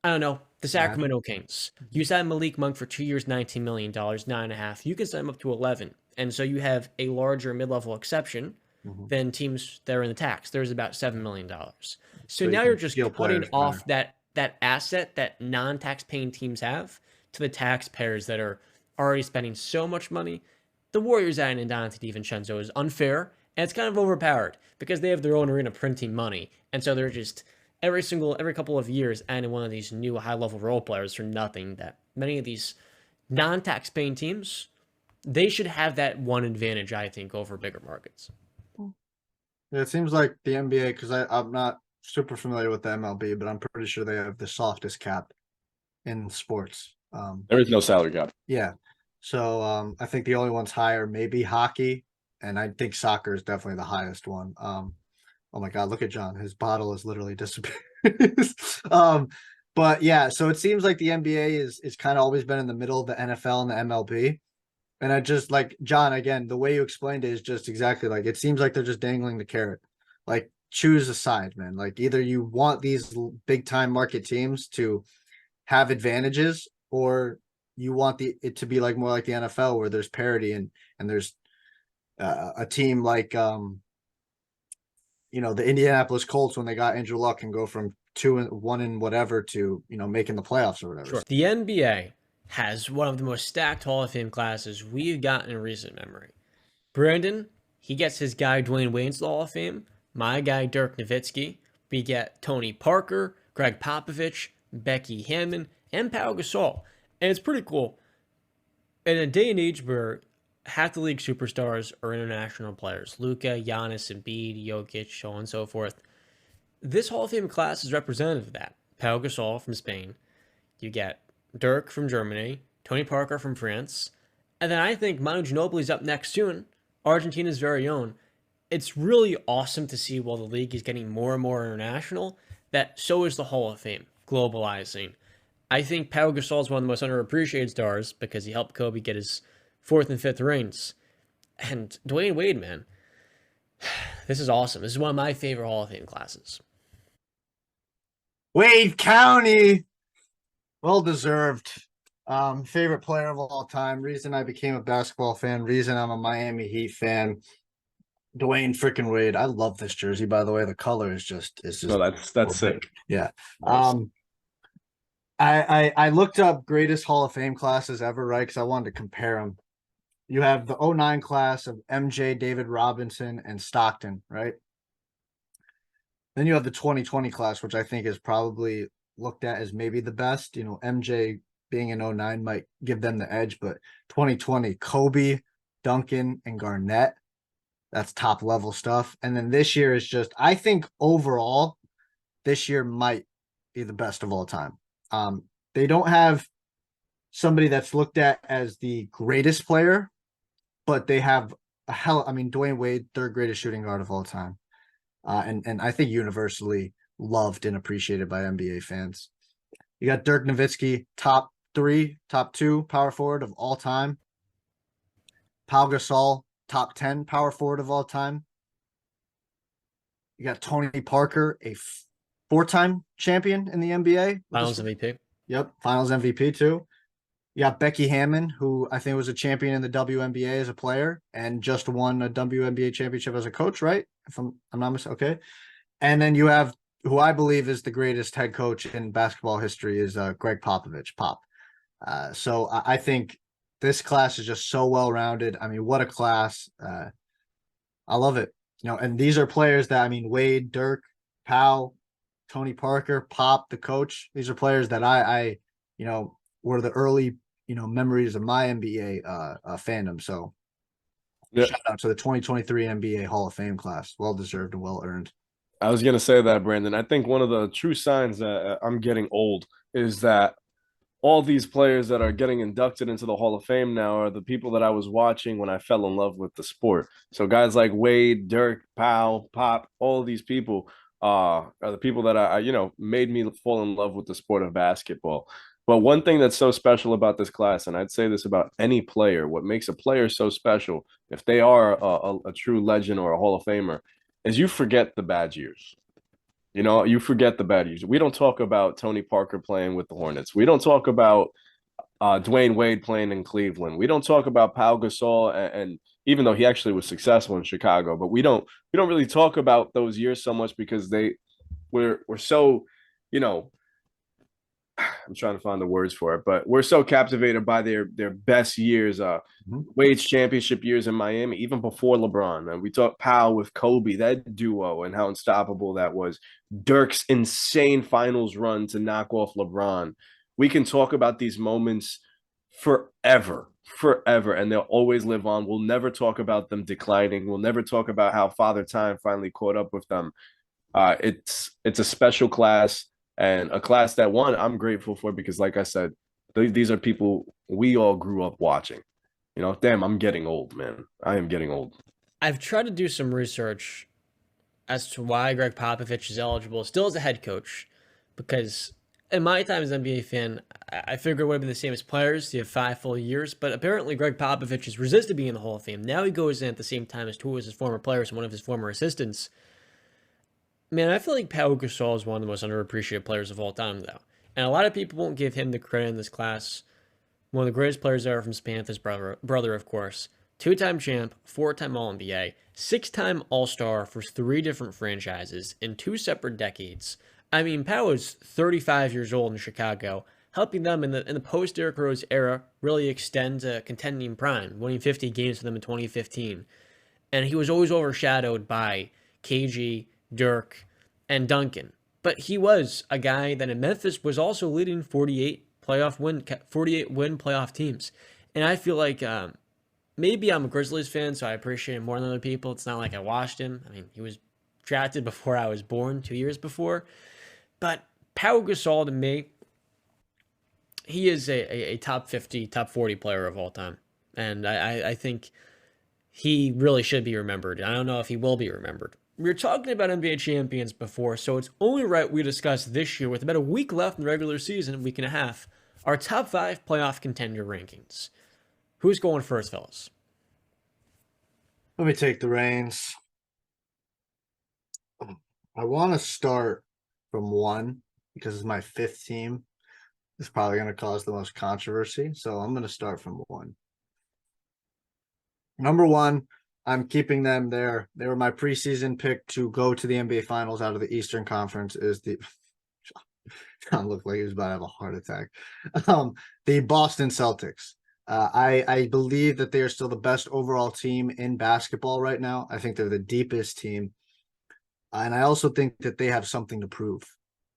I don't know, the Sacramento Kings. You sign Malik Monk for 2 years, $19 million, 9.5. You can sign him up to 11. And so you have a larger mid-level exception than teams that are in the tax. There's about $7 million. So now you're just cutting off that asset that non-tax paying teams have to the taxpayers that are already spending so much money. The Warriors adding Donte DiVincenzo is unfair, and it's kind of overpowered because they have their own arena printing money. And so they're just every couple of years adding one of these new high-level role players for nothing. That many of these non-tax paying teams, they should have that one advantage, I think, over bigger markets. Yeah, it seems like the NBA, because I'm not super familiar with the MLB, but I'm pretty sure they have the softest cap in sports. There is no salary cap. Yeah. So I think the only ones higher maybe hockey, and I think soccer is definitely the highest one. Oh my God, look at John. His bottle is literally disappeared. But yeah, so it seems like the NBA is kind of always been in the middle of the NFL and the MLB. And I just like John, again, the way you explained it is just exactly like it seems like they're just dangling the carrot. Like choose a side, man. Like either you want these big time market teams to have advantages, or you want it to be like more like the NFL where there's parity and there's a team like the Indianapolis Colts when they got Andrew Luck can go from 2-1 and whatever to, making the playoffs or whatever. Sure. The NBA has one of the most stacked Hall of Fame classes we've gotten in recent memory. Brandon, he gets his guy Dwayne Wade to the Hall of Fame. My guy Dirk Nowitzki. We get Tony Parker, Greg Popovich, Becky Hammon, and Pau Gasol. And it's pretty cool. In a day and age where half the league superstars are international players, Luka, Giannis, Embiid, Jokic, so on and so forth, this Hall of Fame class is representative of that. Pau Gasol from Spain. You get Dirk from Germany, Tony Parker from France, and then I think Manu Ginobili's up next soon, Argentina's very own. It's really awesome to see while the league is getting more and more international, that so is the Hall of Fame, globalizing. I think Pau Gasol is one of the most underappreciated stars because he helped Kobe get his 4th and 5th rings. And Dwayne Wade, man, this is awesome. This is one of my favorite Hall of Fame classes. Wade County, well deserved. Favorite player of all time. Reason I became a basketball fan. Reason I'm a Miami Heat fan. Dwayne freaking Wade. I love this jersey, by the way. The color is just No, that's sick. Yeah. Nice. I looked up greatest Hall of Fame classes ever, right? Because I wanted to compare them. You have the 09 class of MJ, David Robinson, and Stockton, right? Then you have the 2020 class, which I think is probably looked at as maybe the best. MJ being in 09 might give them the edge, but 2020, Kobe, Duncan, and Garnett. That's top level stuff. And then this year is just, I think overall, this year might be the best of all time. They don't have somebody that's looked at as the greatest player, but they have Dwayne Wade, 3rd greatest shooting guard of all time. And I think universally loved and appreciated by NBA fans. You got Dirk Nowitzki, top 2 power forward of all time. Pau Gasol, top 10 power forward of all time. You got Tony Parker, a 4-time champion in the NBA. Finals MVP. Yep, Finals MVP too. You got Becky Hammon, who I think was a champion in the WNBA as a player and just won a WNBA championship as a coach, right? If I'm not mistaken. Okay. And then you have who I believe is the greatest head coach in basketball history is Greg Popovich, Pop. So I think this class is just so well-rounded. I mean, what a class. I love it. And these are players that, Wade, Dirk, Powell, Tony Parker, Pop, the coach. These are players that I were the early, memories of my NBA fandom. So shout out to the 2023 NBA Hall of Fame class. Well-deserved and well-earned. I was going to say that, Brandon. I think one of the true signs that I'm getting old is that all these players that are getting inducted into the Hall of Fame now are the people that I was watching when I fell in love with the sport. So guys like Wade, Dirk, Powell, Pop, all of these people are the people that I made me fall in love with the sport of basketball. But one thing that's so special about this class, and I'd say this about any player, what makes a player so special, if they are a true legend or a Hall of Famer, is you forget the bad years. You forget the bad years. We don't talk about Tony Parker playing with the Hornets. We don't talk about Dwayne Wade playing in Cleveland. We don't talk about Pau Gasol, and even though he actually was successful in Chicago, but we don't really talk about those years so much because we're so, I'm trying to find the words for it, but we're so captivated by their best years. Wade's championship years in Miami, even before LeBron. And we talk Powell with Kobe, that duo, and how unstoppable that was. Dirk's insane finals run to knock off LeBron. We can talk about these moments forever, and they'll always live on. We'll never talk about them declining. We'll never talk about how Father Time finally caught up with them. It's a special class. And a class that I'm grateful for because, like I said, these are people we all grew up watching. Damn, I'm getting old, man. I am getting old. I've tried to do some research as to why Greg Popovich is eligible still as a head coach, because in my time as an NBA fan, I figured it would have been the same as players. You have 5 full years, but apparently Greg Popovich has resisted being in the Hall of Fame. Now he goes in at the same time as 2 of his former players and one of his former assistants. Man, I feel like Pau Gasol is one of the most underappreciated players of all time, though. And a lot of people won't give him the credit in this class. One of the greatest players ever from Spain, his brother, of course. two-time champ, four-time All-NBA, six-time All-Star for three different franchises in two separate decades. I mean, Pau was 35 years old in Chicago, helping them in the post-Derrick Rose era really extend to contending prime, winning 50 games for them in 2015. And he was always overshadowed by KG, Dirk, and Duncan. But he was a guy that in Memphis was also leading 48 win playoff teams. And I feel like maybe I'm a Grizzlies fan, so I appreciate him more than other people. It's not like I watched him. I mean, he was drafted before I was born, 2 years before. But Pau Gasol, to me, he is a top 50, top 40 player of all time. And I think he really should be remembered. I don't know if he will be remembered. We were talking about NBA champions before, so it's only right we discuss this year, with about a week left in the regular season, a week and a half, our top 5 playoff contender rankings. Who's going first, fellas? Let me take the reins. I want to start from 1 because it's my 5th team. It's probably going to cause the most controversy, so I'm going to start from 1. Number 1, I'm keeping them there. They were my preseason pick to go to the NBA Finals out of the Eastern Conference. Is the John looked like he was about to have a heart attack. The Boston Celtics. I believe that they are still the best overall team in basketball right now. I think they're the deepest team. And I also think that they have something to prove.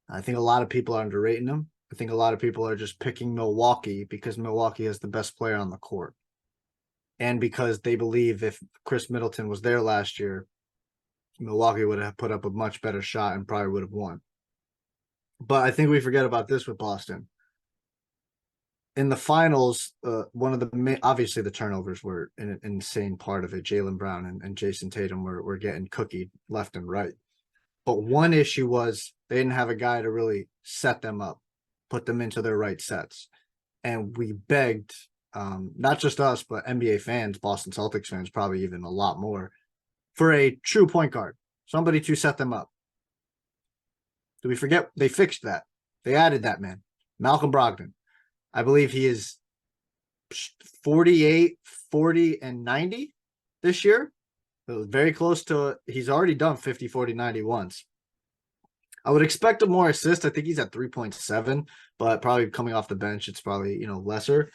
I think a lot of people are underrating them. I think a lot of people are just picking Milwaukee because Milwaukee has the best player on the court. And because they believe if Chris Middleton was there last year, Milwaukee would have put up a much better shot and probably would have won. But I think we forget about this with Boston. In the finals, one of the obviously the turnovers were an insane part of it. Jaylen Brown and Jason Tatum were getting cookied left and right. But one issue was they didn't have a guy to really set them up, put them into their right sets. And we begged, not just us, but NBA fans, Boston Celtics fans, probably even a lot more, for a true point guard, somebody to set them up. Do we forget? They fixed that. They added that man, Malcolm Brogdon. I believe he is 48, 40, and 90 this year. It was very close to, he's already done 50, 40, 90 once. I would expect a more assist. I think he's at 3.7, but probably coming off the bench, it's probably, lesser.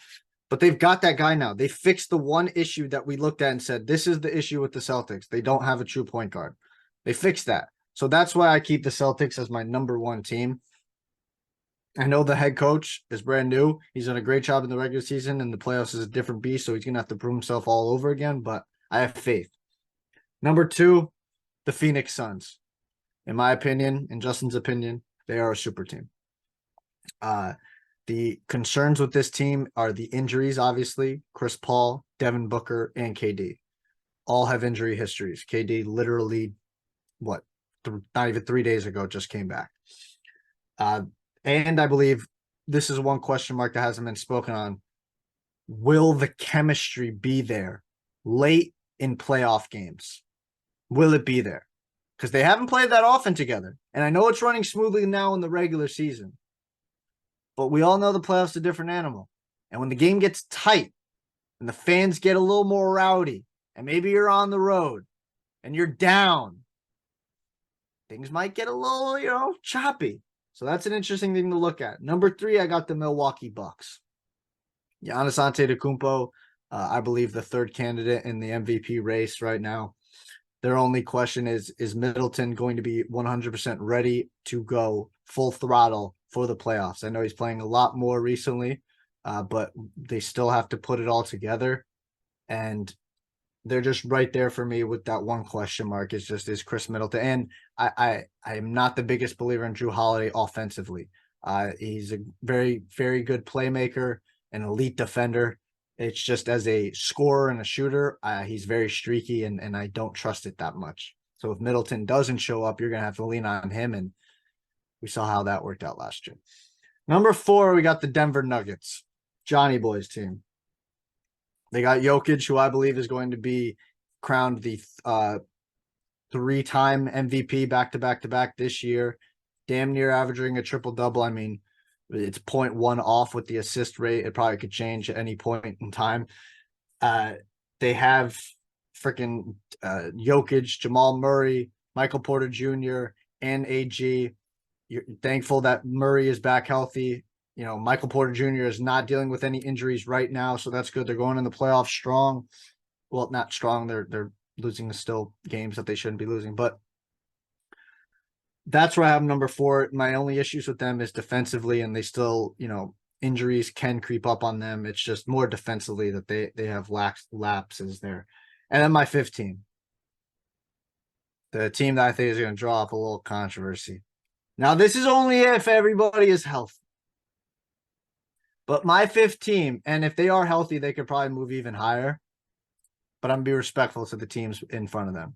But they've got that guy now. They fixed the one issue that we looked at and said, this is the issue with the Celtics. They don't have a true point guard. They fixed that. So that's why I keep the Celtics as my number 1 team. I know the head coach is brand new. He's done a great job in the regular season, and the playoffs is a different beast, so he's going to have to prove himself all over again, but I have faith. Number 2, the Phoenix Suns. In my opinion, in Justin's opinion, they are a super team. The concerns with this team are the injuries, obviously. Chris Paul, Devin Booker, and KD all have injury histories. KD literally, not even 3 days ago, just came back. And I believe this is one question mark that hasn't been spoken on. Will the chemistry be there late in playoff games? Will it be there? Because they haven't played that often together. And I know it's running smoothly now in the regular season. But we all know the playoffs are a different animal. And when the game gets tight and the fans get a little more rowdy, and maybe you're on the road and you're down, things might get a little, choppy. So that's an interesting thing to look at. Number 3, I got the Milwaukee Bucks. Giannis Antetokounmpo, I believe the 3rd candidate in the MVP race right now. Their only question is Middleton going to be 100% ready to go full throttle for the playoffs? I know he's playing a lot more recently, but they still have to put it all together. And they're just right there for me with that one question mark is Chris Middleton. And I am not the biggest believer in Drew Holiday offensively. He's a very, very good playmaker, an elite defender. It's just as a scorer and a shooter, he's very streaky, and I don't trust it that much. So if Middleton doesn't show up, you're going to have to lean on him, and we saw how that worked out last year. Number 4, we got the Denver Nuggets, Johnny Boy's team. They got Jokic, who I believe is going to be crowned the 3-time MVP back-to-back this year, damn near averaging a triple-double. I mean, it's 0.1 off with the assist rate. It probably could change at any point in time. They have freaking Jokic, Jamal Murray, Michael Porter Jr., and AG. You're thankful that Murray is back healthy. You know, Michael Porter Jr. is not dealing with any injuries right now, so that's good. They're going in the playoffs strong. Well, not strong. They're losing still games that they shouldn't be losing, but that's where I have number 4. My only issues with them is defensively, and they still, you know, injuries can creep up on them. It's just more defensively that they have lapses there. And then my 15, the team that I think is going to draw up a little controversy. Now, this is only if everybody is healthy. But my 15, and if they are healthy, they could probably move even higher. But I'm going to be respectful to the teams in front of them.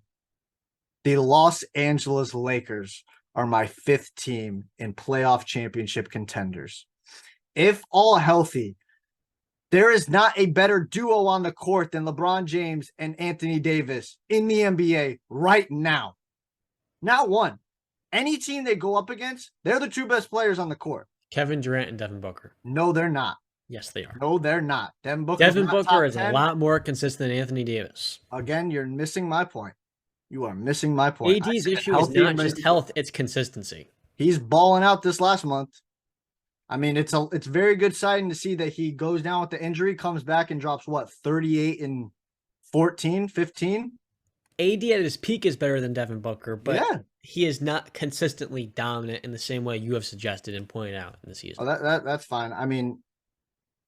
The Los Angeles Lakers are my 5th team in playoff championship contenders. If all healthy, there is not a better duo on the court than LeBron James and Anthony Davis in the NBA right now. Not one. Any team they go up against, they're the 2 best players on the court. Kevin Durant and Devin Booker. No, they're not. Yes, they are. No, they're not. Devin Booker is a lot more consistent than Anthony Davis. Again, you're missing my point. You are missing my point. AD's issue is not just health, it's consistency. He's balling out this last month. I mean, it's very good sighting to see that he goes down with the injury, comes back and drops, 38 and 14, 15? AD at his peak is better than Devin Booker, but he is not consistently dominant in the same way you have suggested and pointed out in the season. Oh, that's fine. I mean,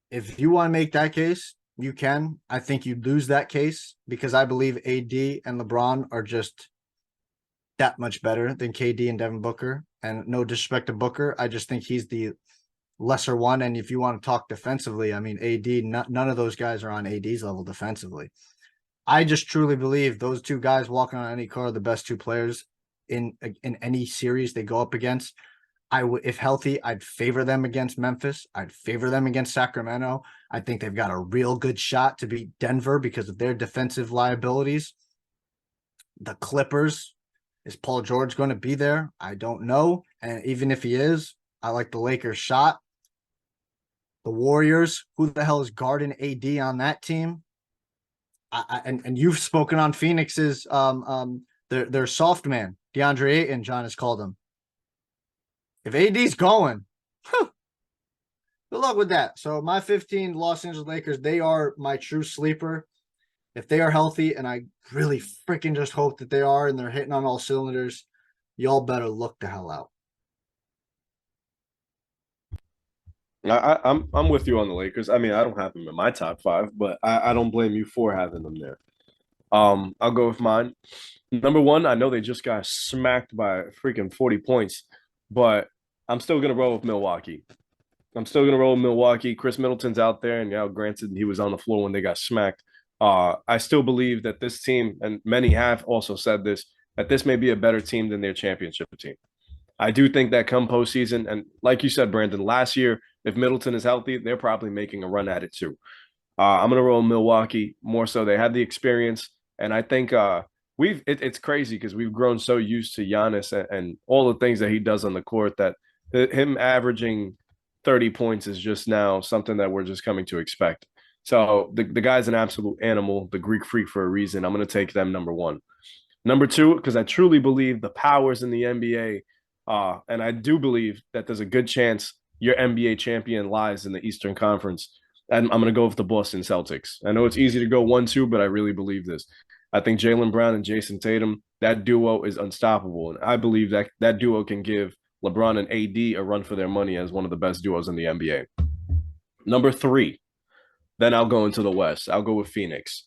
if you want to make that case, you can. I think you lose that case because I believe AD and LeBron are just that much better than KD and Devin Booker. And no disrespect to Booker, I just think he's the lesser one. And if you want to talk defensively, I mean, AD, none of those guys are on AD's level defensively. I just truly believe those 2 guys walking on any court are the best 2 players in any series they go up against. If healthy, I'd favor them against Memphis. I'd favor them against Sacramento. I think they've got a real good shot to beat Denver because of their defensive liabilities. The Clippers, is Paul George going to be there? I don't know. And even if he is, I like the Lakers' shot. The Warriors, who the hell is guarding AD on that team? And you've spoken on Phoenix's their soft man, Deandre Ayton, John has called him. If AD's going, good luck with that. So my 15 Los Angeles Lakers, they are my true sleeper. If they are healthy, and I really freaking just hope that they are, and they're hitting on all cylinders, y'all better look the hell out. I'm with you on the Lakers. I mean, I don't have them in my top 5, but I don't blame you for having them there. I'll go with mine. Number 1, I know they just got smacked by freaking 40 points, but I'm still going to roll with Milwaukee. Chris Middleton's out there, and granted, he was on the floor when they got smacked. I still believe that this team, and many have also said this, that this may be a better team than their championship team. I do think that come postseason, and like you said, Brandon, last year, if Middleton is healthy, they're probably making a run at it too. I'm going to roll Milwaukee more so. They have the experience, and I think it's crazy because we've grown so used to Giannis and all the things that he does on the court that him averaging 30 points is just now something that we're just coming to expect. So the guy's an absolute animal, the Greek freak for a reason. I'm going to take them number 1. Number 2, because I truly believe the powers in the NBA, and I do believe that there's a good chance your NBA champion lies in the Eastern Conference. And I'm going to go with the Boston Celtics. I know it's easy to go 1-2, but I really believe this. I think Jaylen Brown and Jason Tatum, that duo is unstoppable. And I believe that duo can give LeBron and AD a run for their money as one of the best duos in the NBA. Number 3, then I'll go into the West. I'll go with Phoenix.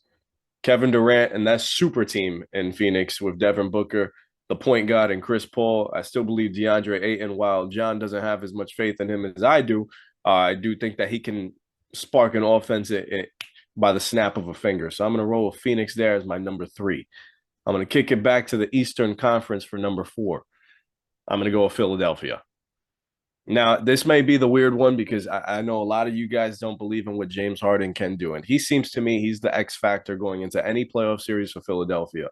Kevin Durant and that super team in Phoenix with Devin Booker, the point guard, and Chris Paul. I still believe Deandre Ayton, while John doesn't have as much faith in him as I do think that he can spark an offense by the snap of a finger. So I'm going to roll with Phoenix there as my number 3. I'm going to kick it back to the Eastern Conference for number 4. I'm going to go with Philadelphia. Now, this may be the weird one because I know a lot of you guys don't believe in what James Harden can do. And he seems to me he's the X factor going into any playoff series for Philadelphia.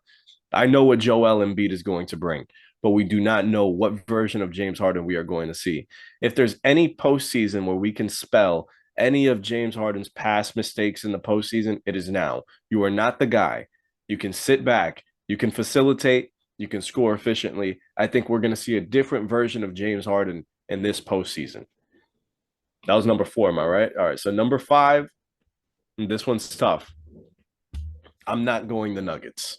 I know what Joel Embiid is going to bring, but we do not know what version of James Harden we are going to see. If there's any postseason where we can spell any of James Harden's past mistakes in the postseason, it is now. You are not the guy. You can sit back, you can facilitate, you can score efficiently. I think we're going to see a different version of James Harden in this postseason. That was number 4, am I right? All right, so number 5, this one's tough. I'm not going the Nuggets.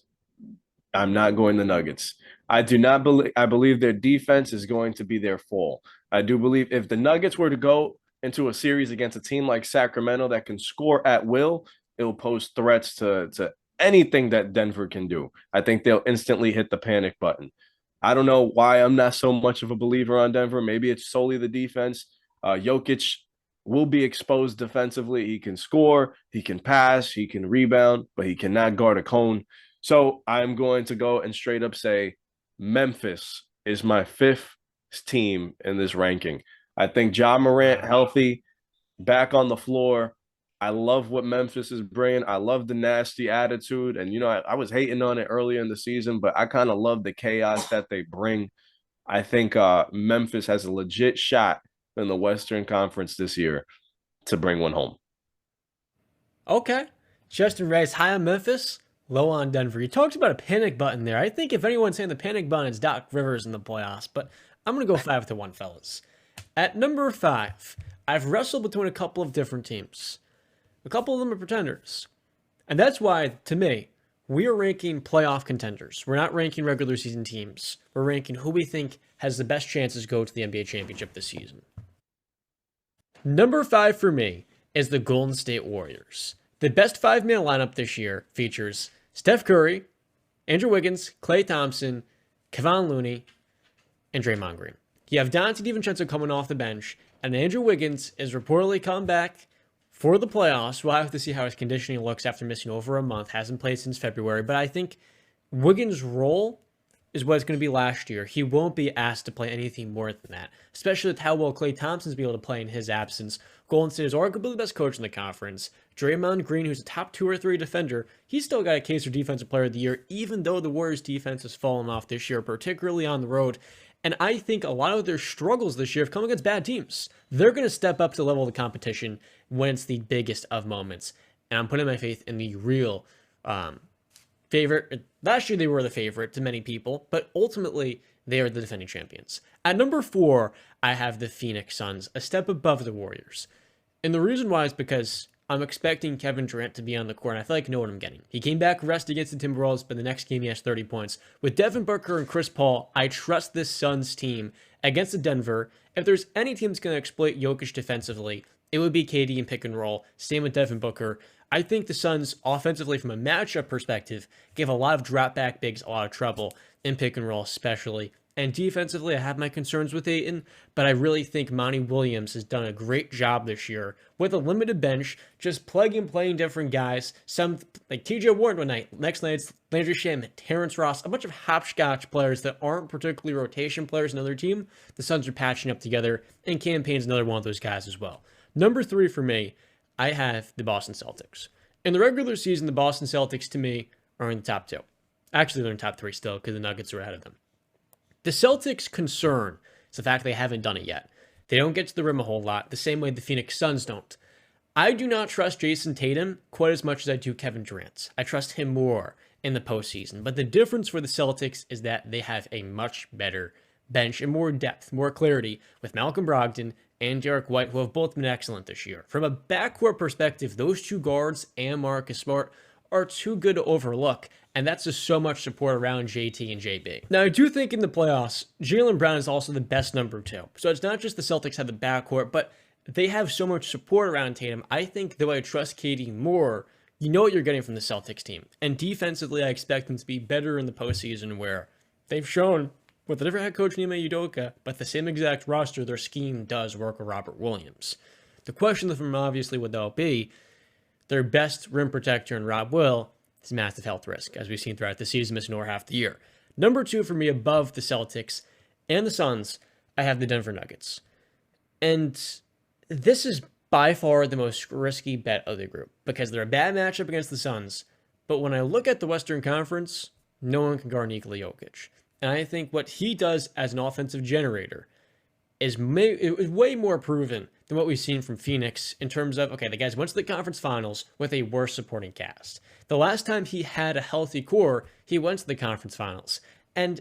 I'm not going the Nuggets. I do not believe. I believe their defense is going to be their fall. I do believe if the Nuggets were to go into a series against a team like Sacramento that can score at will, it'll pose threats to anything that Denver can do. I think they'll instantly hit the panic button. I don't know why I'm not so much of a believer on Denver. Maybe it's solely the defense. Jokic will be exposed defensively. He can score, he can pass, he can rebound, but he cannot guard a cone. So I'm going to go and straight up say Memphis is my 5th team in this ranking. I think Ja Morant healthy, back on the floor. I love what Memphis is bringing. I love the nasty attitude. And, I was hating on it earlier in the season, but I kind of love the chaos that they bring. I think Memphis has a legit shot in the Western Conference this year to bring one home. Okay. Justin Ray's high on Memphis, low on Denver. You talked about a panic button there. I think if anyone's saying the panic button, it's Doc Rivers in the playoffs, but I'm going to go 5-1, fellas. At number 5, I've wrestled between a couple of different teams. A couple of them are pretenders. And that's why, to me, we are ranking playoff contenders. We're not ranking regular season teams. We're ranking who we think has the best chances to go to the NBA championship this season. Number 5 for me is the Golden State Warriors. The best 5-man lineup this year features Steph Curry, Andrew Wiggins, Klay Thompson, Kevon Looney, and Draymond Green. You have Dante DiVincenzo coming off the bench, and Andrew Wiggins is reportedly coming back for the playoffs. We'll have to see how his conditioning looks after missing over a month. Hasn't played since February, but I think Wiggins' role is what it's going to be last year. He won't be asked to play anything more than that, especially with how well Klay Thompson's be able to play in his absence. Golden State is arguably the best coach in the conference. Draymond Green, who's a top 2 or 3 defender, he's still got a case for Defensive Player of the Year, even though the Warriors' defense has fallen off this year, particularly on the road. And I think a lot of their struggles this year have come against bad teams. They're going to step up to the level of the competition when it's the biggest of moments. And I'm putting my faith in the real favorite. Last year they were the favorite to many people, but ultimately they are the defending champions. At number 4, I have the Phoenix Suns, a step above the Warriors. And the reason why is because I'm expecting Kevin Durant to be on the court, and I feel like I know what I'm getting. He came back rest against the Timberwolves, but the next game he has 30 points. With Devin Booker and Chris Paul, I trust this Suns team against the Denver. If there's any team that's going to exploit Jokic defensively, it would be KD in pick and roll. Same with Devin Booker. I think the Suns, offensively, from a matchup perspective, give a lot of drop back bigs a lot of trouble in pick and roll, especially. And defensively, I have my concerns with Ayton, but I really think Monty Williams has done a great job this year with a limited bench, just plug and playing different guys. Some, like TJ Warren one night, next night it's Landry Shamet, Terrence Ross, a bunch of hopscotch players that aren't particularly rotation players in another team. The Suns are patching up together, and Campaign's another one of those guys as well. Number 3 for me, I have the Boston Celtics. In the regular season, the Boston Celtics, to me, are in the top 2. Actually, they're in top 3 still, because the Nuggets are ahead of them. The Celtics' concern is the fact they haven't done it yet. They don't get to the rim a whole lot, the same way the Phoenix Suns don't. I do not trust Jason Tatum quite as much as I do Kevin Durant. I trust him more in the postseason. But the difference for the Celtics is that they have a much better bench and more depth, more clarity with Malcolm Brogdon and Derek White, who have both been excellent this year. From a backcourt perspective, those 2 guards and Marcus Smart are too good to overlook, and that's just so much support around JT and JB. Now, I do think in the playoffs, Jaylen Brown is also the best number 2. So it's not just the Celtics have the backcourt, but they have so much support around Tatum. I think, though I trust KD more, you know what you're getting from the Celtics team. And defensively, I expect them to be better in the postseason, where they've shown, with a different head coach, Ime Udoka, but the same exact roster, their scheme does work with Robert Williams. The question for them obviously would, though, be their best rim protector in Rob Will is a massive health risk, as we've seen throughout the season, missing over half the year. Number 2 for me, above the Celtics and the Suns, I have the Denver Nuggets. And this is by far the most risky bet of the group, because they're a bad matchup against the Suns. But when I look at the Western Conference, no one can guard Nikola Jokic. And I think what he does as an offensive generator is way more proven than what we've seen from Phoenix in terms of, okay, the guys went to the conference finals with a worse supporting cast. The last time he had a healthy core, he went to the conference finals. And,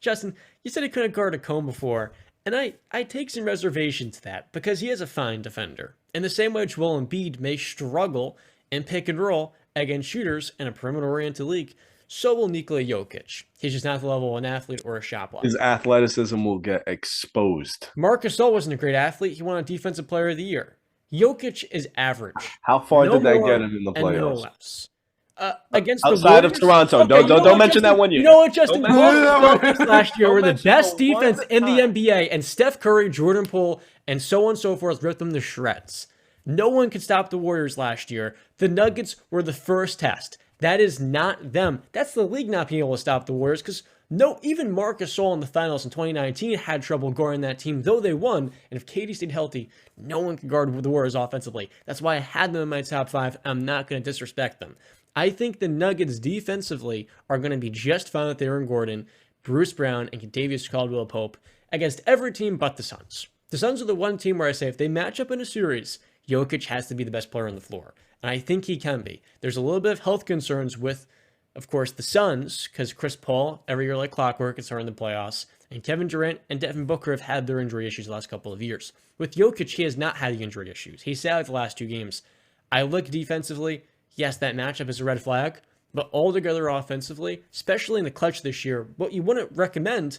Justin, you said he couldn't guard a cone before, and I take some reservation to that because he is a fine defender. In the same way Joel Embiid may struggle in pick and roll against shooters in a perimeter-oriented league, so will Nikola Jokic. He's just not the level of an athlete or a shot blocker. His athleticism will get exposed. Marc Gasol wasn't a great athlete. He won a Defensive Player of the Year. Jokic is average. How far did that get him in the playoffs? And no less. Against outside the of Toronto. Okay, Don't mention that one year. You know what, Justin? The Celtics last year Don't were the mention best the one defense in the time. NBA, and Steph Curry, Jordan Poole, and so on and so forth ripped them to shreds. No one could stop the Warriors last year. The Nuggets were the first test. That is not them. That's the league not being able to stop the Warriors because even Marc Gasol in the finals in 2019 had trouble guarding that team, though they won. And if KD stayed healthy, no one could guard the Warriors offensively. That's why I had them in my top 5. I'm not going to disrespect them. I think the Nuggets defensively are going to be just fine with Aaron Gordon, Bruce Brown, and Kentavious Caldwell-Pope against every team but the Suns. The Suns are the one team where I say if they match up in a series, Jokic has to be the best player on the floor. And I think he can be. There's a little bit of health concerns with, of course, the Suns, because Chris Paul, every year like clockwork, is starting the playoffs. And Kevin Durant and Devin Booker have had their injury issues the last couple of years. With Jokic, he has not had the injury issues. He sat out the last 2 games. I look defensively. Yes, that matchup is a red flag. But altogether offensively, especially in the clutch this year, what you wouldn't recommend,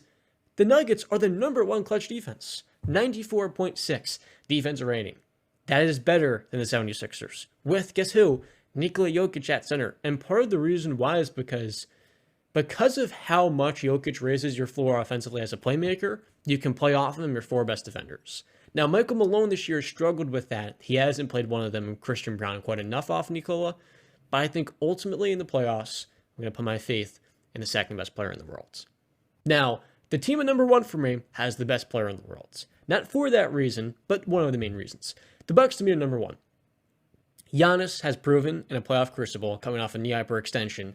the Nuggets are the number 1 clutch defense. 94.6 defensive rating. That is better than the 76ers. With, guess who? Nikola Jokic at center. And part of the reason why is because of how much Jokic raises your floor offensively as a playmaker, you can play off of him your 4 best defenders. Now, Michael Malone this year struggled with that. He hasn't played one of them, Christian Brown, quite enough off Nikola. But I think ultimately in the playoffs, I'm going to put my faith in the second best player in the world. Now, the team at number 1 for me has the best player in the world. Not for that reason, but one of the main reasons. The Bucks to me are number 1. Giannis has proven in a playoff crucible, coming off a knee hyperextension,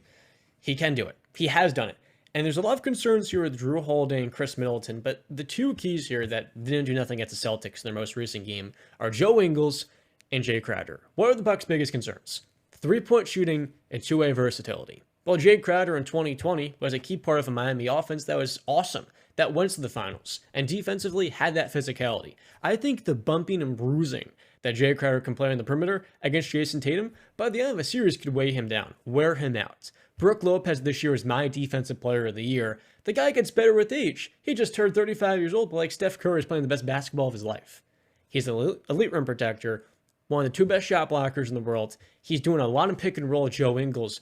he can do it. He has done it. And there's a lot of concerns here with Drew Holiday and Chris Middleton, but the 2 keys here that didn't do nothing against the Celtics in their most recent game are Joe Ingles and Jay Crowder. What are the Bucks' biggest concerns? 3-point shooting and 2-way versatility. Well, Jay Crowder in 2020 was a key part of a Miami offense that was awesome, that went to the finals, and defensively had that physicality. I think the bumping and bruising that Jay Crowder can play on the perimeter against Jason Tatum, by the end of a series could weigh him down, wear him out. Brooke Lopez this year is my defensive player of the year. The guy gets better with age. He just turned 35 years old, but like Steph Curry is playing the best basketball of his life. He's an elite rim protector, one of the 2 best shot blockers in the world. He's doing a lot of pick and roll with Joe Ingles.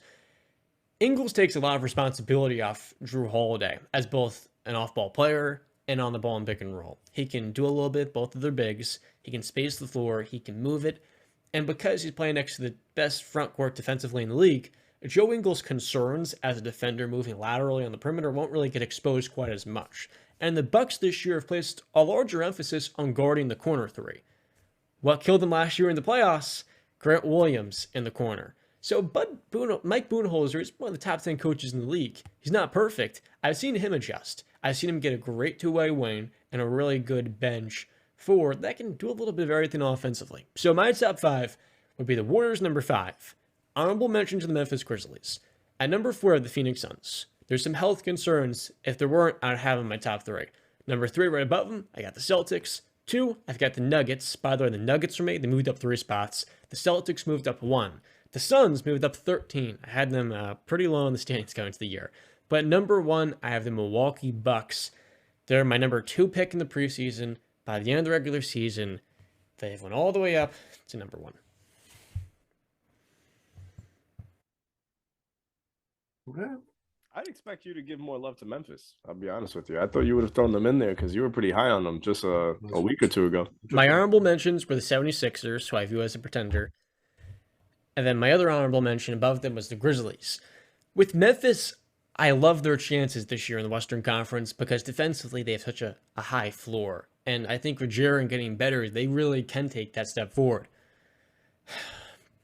Ingles takes a lot of responsibility off Drew Holiday as both an off-ball player and on the ball and pick and roll. He can do a little bit, both of their bigs. He can space the floor. He can move it. And because he's playing next to the best front court defensively in the league, Joe Ingles' concerns as a defender moving laterally on the perimeter won't really get exposed quite as much. And the Bucks this year have placed a larger emphasis on guarding the corner 3. What killed them last year in the playoffs? Grant Williams in the corner. So Mike Budenholzer is one of the top 10 coaches in the league. He's not perfect. I've seen him adjust. I've seen him get a great 2-way wing and a really good bench forward that can do a little bit of everything offensively. So my top 5 would be the Warriors number 5. Honorable mention to the Memphis Grizzlies. At number 4, the Phoenix Suns. There's some health concerns. If there weren't, I'd have them in my top 3. Number 3, right above them, I got the Celtics. 2, I've got the Nuggets. By the way, the Nuggets for me, they moved up 3 spots. The Celtics moved up 1. The Suns moved up 13. I had them pretty low in the standings going into the year. But number 1, I have the Milwaukee Bucks. They're my number 2 pick in the preseason. By the end of the regular season, they've went all the way up to number 1. Okay. I'd expect you to give more love to Memphis. I'll be honest with you. I thought you would have thrown them in there because you were pretty high on them just a week or 2 ago. My honorable mentions were the 76ers, who I view as a pretender. And then my other honorable mention above them was the Grizzlies. With Memphis, I love their chances this year in the Western Conference because defensively they have such a high floor. And I think with Jaren getting better, they really can take that step forward.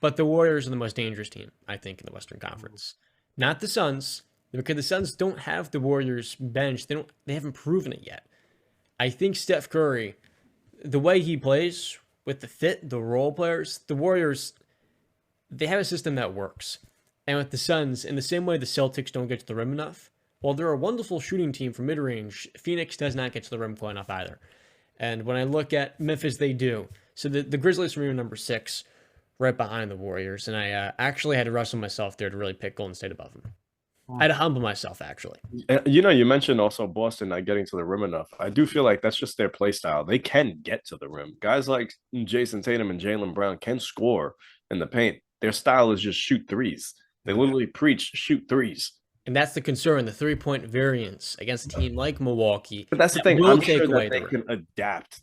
But the Warriors are the most dangerous team, I think, in the Western Conference. Not the Suns, because the Suns don't have the Warriors bench. They haven't proven it yet. I think Steph Curry, the way he plays with the fit, the role players, the Warriors, they have a system that works. And with the Suns, in the same way the Celtics don't get to the rim enough, while they're a wonderful shooting team from mid-range, Phoenix does not get to the rim quite enough either. And when I look at Memphis, they do. So the Grizzlies for me are number 6, right behind the Warriors. And I actually had to wrestle myself there to really pick Golden State above them. I had to humble myself, actually. You know, you mentioned also Boston not getting to the rim enough. I do feel like that's just their play style. They can get to the rim. Guys like Jason Tatum and Jaylen Brown can score in the paint. Their style is just shoot threes. They literally preach shoot threes. And that's the concern, the 3-point variance against a team like Milwaukee. But that's the that thing. will I'm take sure away that they the rim. can adapt.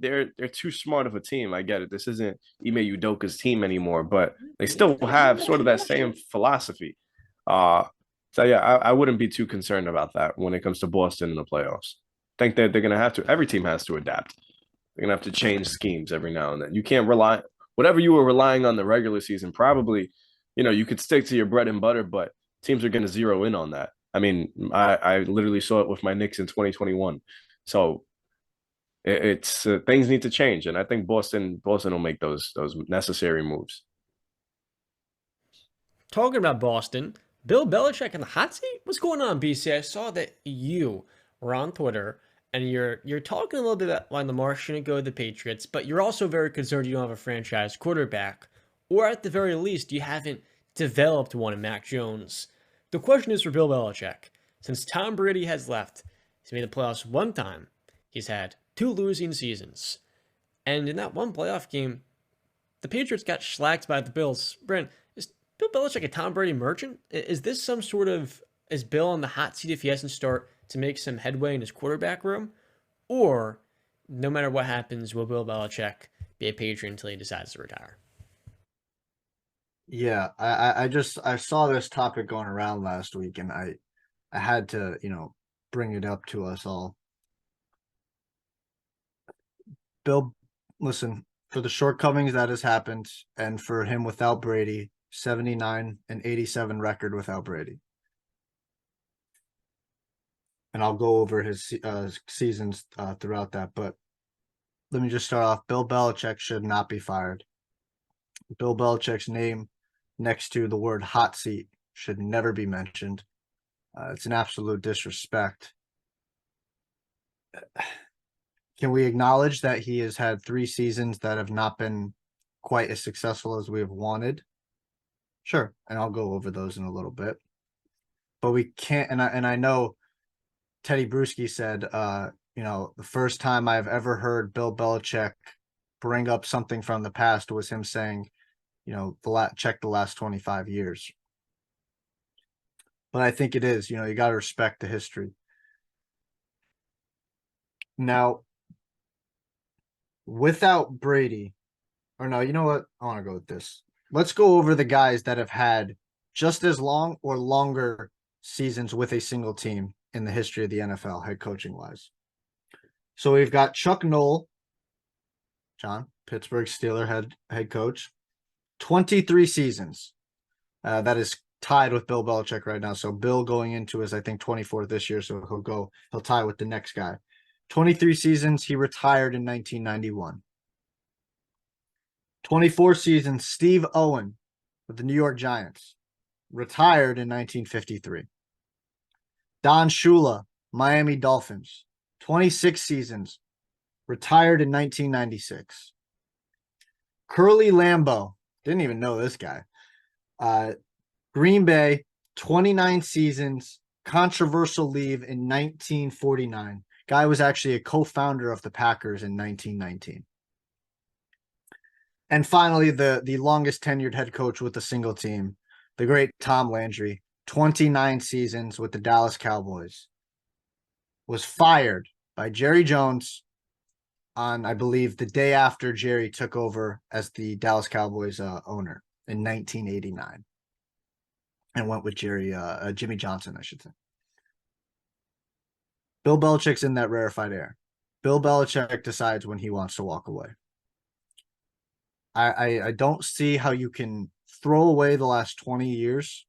They're too smart of a team. I get it. This isn't Ime Udoka's team anymore, but they still have sort of that same philosophy. So yeah, I wouldn't be too concerned about that when it comes to Boston in the playoffs. I think that they're going to have to. Every team has to adapt. They're going to have to change schemes every now and then. You can't rely whatever you were relying on the regular season. Probably, you could stick to your bread and butter, but teams are going to zero in on that. I mean, I literally saw it with my Knicks in 2021. So it's things need to change, and I think Boston will make those necessary moves. Talking about Boston, Bill Belichick in the hot seat? What's going on, BC? I saw that you were on Twitter and you're talking a little bit about why Lamar shouldn't go to the Patriots, but you're also very concerned you don't have a franchise quarterback, or at the very least, you haven't developed one in Mac Jones. The question is for Bill Belichick. Since Tom Brady has left, he's made the playoffs one time. He's had 2 losing seasons. And in that one playoff game, the Patriots got shellacked by the Bills. Brent, is Bill Belichick a Tom Brady merchant? Is this some sort of, is Bill on the hot seat if he hasn't start to make some headway in his quarterback room? Or, no matter what happens, will Bill Belichick be a Patriot until he decides to retire? Yeah, I saw this topic going around last week, and I had to, bring it up to us all. Bill, listen, for the shortcomings that has happened, and for him without Brady, 79-87 record without Brady. And I'll go over his seasons throughout that, but let me just start off. Bill Belichick should not be fired. Bill Belichick's name next to the word hot seat should never be mentioned. It's an absolute disrespect. Can we acknowledge that he has had 3 seasons that have not been quite as successful as we have wanted? Sure, and I'll go over those in a little bit. But we can't, and I know Teddy Bruschi said, the first time I've ever heard Bill Belichick bring up something from the past was him saying, check the last 25 years. But I think it is, you got to respect the history. Now, without Brady, or no, you know what? I want to go with this. Let's go over the guys that have had just as long or longer seasons with a single team in the history of the NFL, head coaching wise. So we've got Chuck Noll, John, Pittsburgh Steelers head coach, 23 seasons. That is tied with Bill Belichick right now. So Bill going into his, I think, 24th this year. So he'll tie with the next guy. 23 seasons. He retired in 1991. 24 seasons. Steve Owen with the New York Giants retired in 1953. Don Shula, Miami Dolphins, 26 seasons, retired in 1996. Curly Lambeau, didn't even know this guy. Green Bay, 29 seasons, controversial leave in 1949. Guy was actually a co-founder of the Packers in 1919. And finally, the longest tenured head coach with a single team, the great Tom Landry, 29 seasons with the Dallas Cowboys, was fired by Jerry Jones on, I believe, the day after Jerry took over as the Dallas Cowboys owner in 1989, and went with Jimmy Johnson, I should say. Bill Belichick's in that rarefied air. Bill Belichick decides when he wants to walk away. I don't see how you can throw away the last 20 years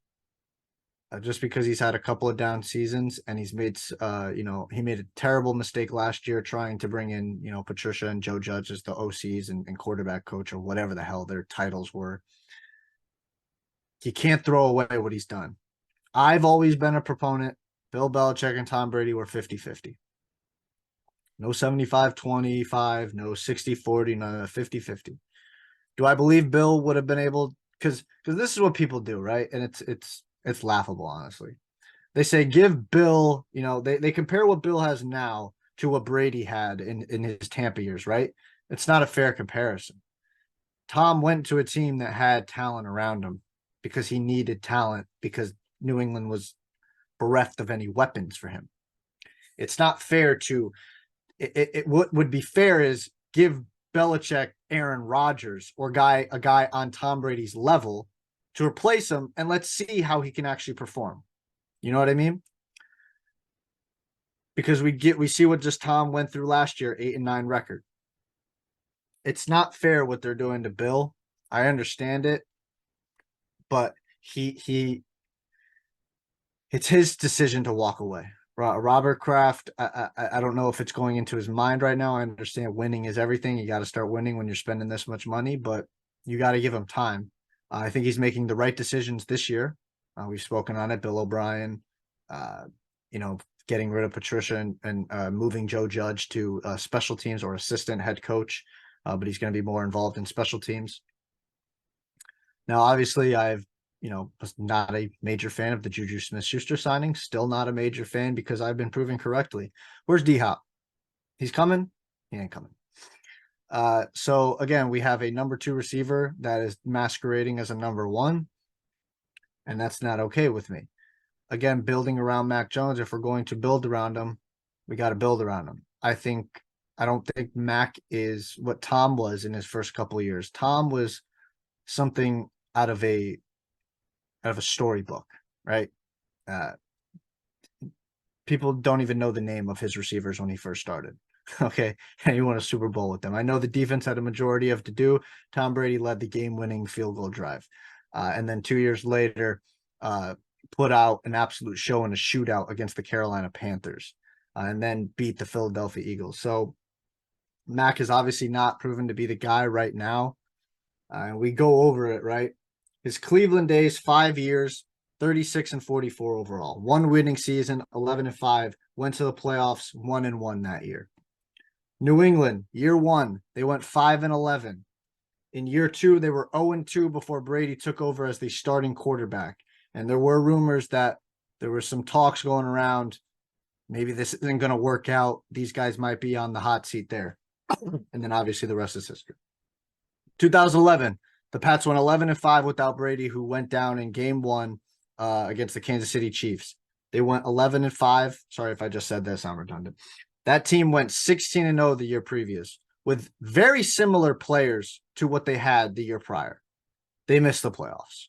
just because he's had a couple of down seasons and he's made, he made a terrible mistake last year trying to bring in, Patricia and Joe Judge as the OCs and quarterback coach or whatever the hell their titles were. You can't throw away what he's done. I've always been a proponent. Bill Belichick and Tom Brady were 50-50. No 75-25, no 60-40, no 50-50. Do I believe Bill would have been able, because this is what people do, right? And it's laughable, honestly. They say give Bill, they compare what Bill has now to what Brady had in his Tampa years, right? It's not a fair comparison. Tom went to a team that had talent around him because he needed talent because New England was bereft of any weapons for him. It's not fair to what would be fair is give Belichick Aaron Rodgers or a guy on Tom Brady's level to replace him, and let's see how he can actually perform. You know what I mean? Because we see what just Tom went through last year, 8-9 record. It's not fair what they're doing to Bill. I understand it, but it's his decision to walk away. Robert Kraft, I don't know if it's going into his mind right now. I understand winning is everything. You got to start winning when you're spending this much money, but you got to give him time. I think he's making the right decisions this year. We've spoken on it. Bill O'Brien, getting rid of Patricia and moving Joe Judge to special teams or assistant head coach, but he's going to be more involved in special teams. Now, obviously, was not a major fan of the Juju Smith-Schuster signing. Still not a major fan because I've been proven correctly. Where's D-Hop? He's coming? He ain't coming. So, again, we have a number 2 receiver that is masquerading as a number 1, and that's not okay with me. Again, building around Mac Jones, if we're going to build around him, we got to build around him. I don't think Mac is what Tom was in his first couple of years. Tom was something out of a storybook, right? People don't even know the name of his receivers when he first started. Okay, and he won a Super Bowl with them. I know the defense had a majority of to do. Tom Brady led the game-winning field goal drive, and then 2 years later, put out an absolute show in a shootout against the Carolina Panthers, and then beat the Philadelphia Eagles. So Mac is obviously not proven to be the guy right now. And we go over it, right? His Cleveland days, 5 years, 36-44 overall. 1 winning season, 11-5. Went to the playoffs, 1-1 that year. New England, year 1, they went 5-11. In year 2, they were 0-2 before Brady took over as the starting quarterback. And there were rumors that there were some talks going around. Maybe this isn't going to work out. These guys might be on the hot seat there. And then obviously the rest is history. 2011, the Pats went 11-5 without Brady, who went down in game 1 against the Kansas City Chiefs. They went 11-5. Sorry if I just said this, I'm redundant. That team went 16-0 the year previous with very similar players to what they had the year prior. They missed the playoffs.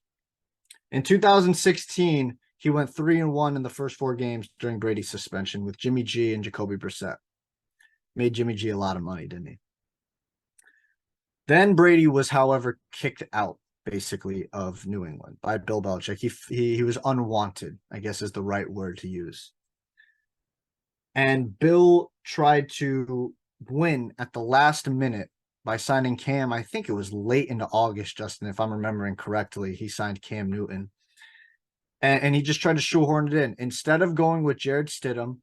In 2016, he went 3-1 in the first 4 games during Brady's suspension with Jimmy G and Jacoby Brissett. Made Jimmy G a lot of money, didn't he? Then Brady was, however, kicked out, basically, of New England by Bill Belichick. He was unwanted, I guess is the right word to use. And Bill tried to win at the last minute by signing Cam. I think it was late into August, Justin, if I'm remembering correctly. He signed Cam Newton. And he just tried to shoehorn it in. Instead of going with Jared Stidham,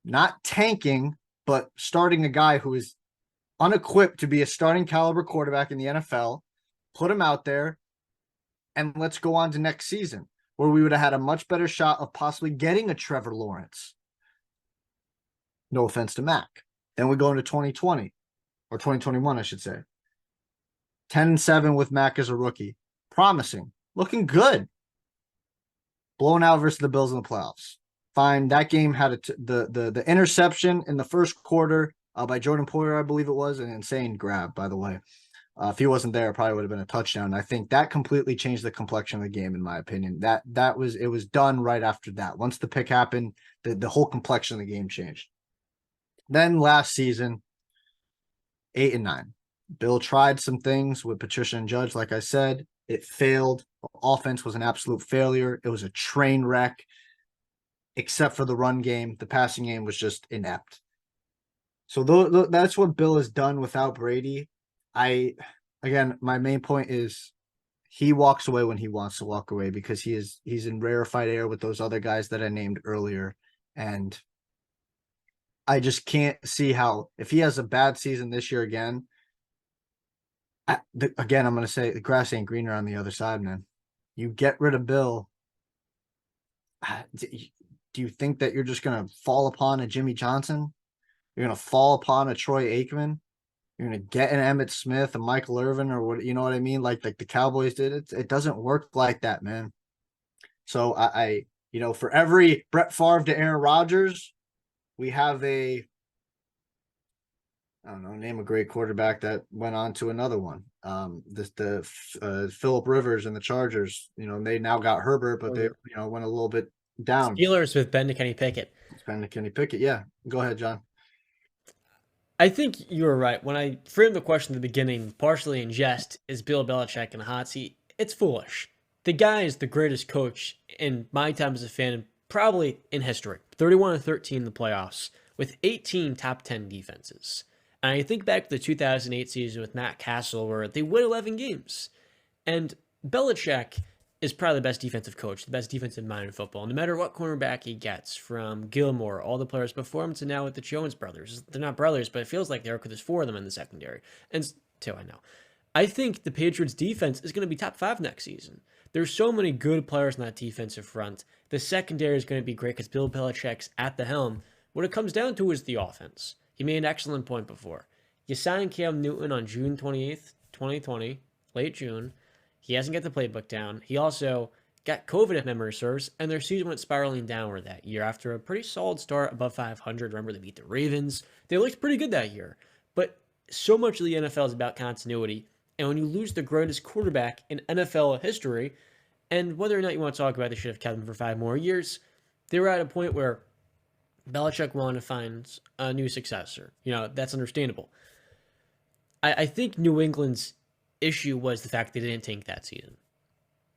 not tanking, but starting a guy who is unequipped to be a starting caliber quarterback in the NFL, put him out there, and let's go on to next season, where we would have had a much better shot of possibly getting a Trevor Lawrence. No offense to Mac. Then we go into 2020, or 2021, I should say. 10-7 with Mac as a rookie. Promising. Looking blown out versus the Bills in the playoffs. Fine. That game had the interception in the first quarter by Jordan Poyer, I believe it was, an insane grab, by the way. If he wasn't there, it probably would have been a touchdown. I think that completely changed the complexion of the game, in my opinion. It was done right after that. Once the pick happened, the whole complexion of the game changed. Then last season, 8-9. Bill tried some things with Patricia and Judge, like I said. It failed. offense was an absolute failure. It was a train wreck, except for the run game. The passing game was just inept. So that's what Bill has done without Brady. Again, my main point is he walks away when he wants to walk away because he's in rarefied air with those other guys that I named earlier. And I just can't see how, if he has a bad season this year again, again, I'm going to say the grass ain't greener on the other side, man. You get rid of Bill. Do you think that you're just going to fall upon a Jimmy Johnson? You're going to fall upon a Troy Aikman? You're going to get an Emmitt Smith, a Michael Irvin, or what? You know what I mean? Like the Cowboys did. It doesn't work like that, man. So I for every Brett Favre to Aaron Rodgers, we have I don't know, name a great quarterback that went on to another one. Phillip Rivers and the Chargers, they now got Herbert, but they, went a little bit down. Steelers with Ben to Kenny Pickett. Ben to Kenny Pickett. Yeah. Go ahead, John. I think you were right. When I framed the question at the beginning, partially in jest, is Bill Belichick in a hot seat? It's foolish. The guy is the greatest coach in my time as a fan, probably in history. 31-13 in the playoffs with 18 top 10 defenses. And I think back to the 2008 season with Matt Castle where they win 11 games. And Belichick is probably the best defensive coach, the best defensive mind in football. No matter what cornerback he gets, from Gilmore, all the players before him to now with the Jones brothers. They're not brothers, but it feels like they are because there's 4 of them in the secondary. And 2, I know. I think the Patriots' defense is going to be top 5 next season. There's so many good players in that defensive front. The secondary is going to be great because Bill Belichick's at the helm. What it comes down to is the offense. He made an excellent point before. You signed Cam Newton on June 28th, 2020, late June. He hasn't got the playbook down. He also got COVID, if memory serves, and their season went spiraling downward that year after a pretty solid start above 500. Remember, they beat the Ravens. They looked pretty good that year. But so much of the NFL is about continuity. And when you lose the greatest quarterback in NFL history, and whether or not you want to talk about they should have kept him for 5 more years, they were at a point where Belichick wanted to find a new successor. That's understandable. I think New England's issue was the fact they didn't tank that season.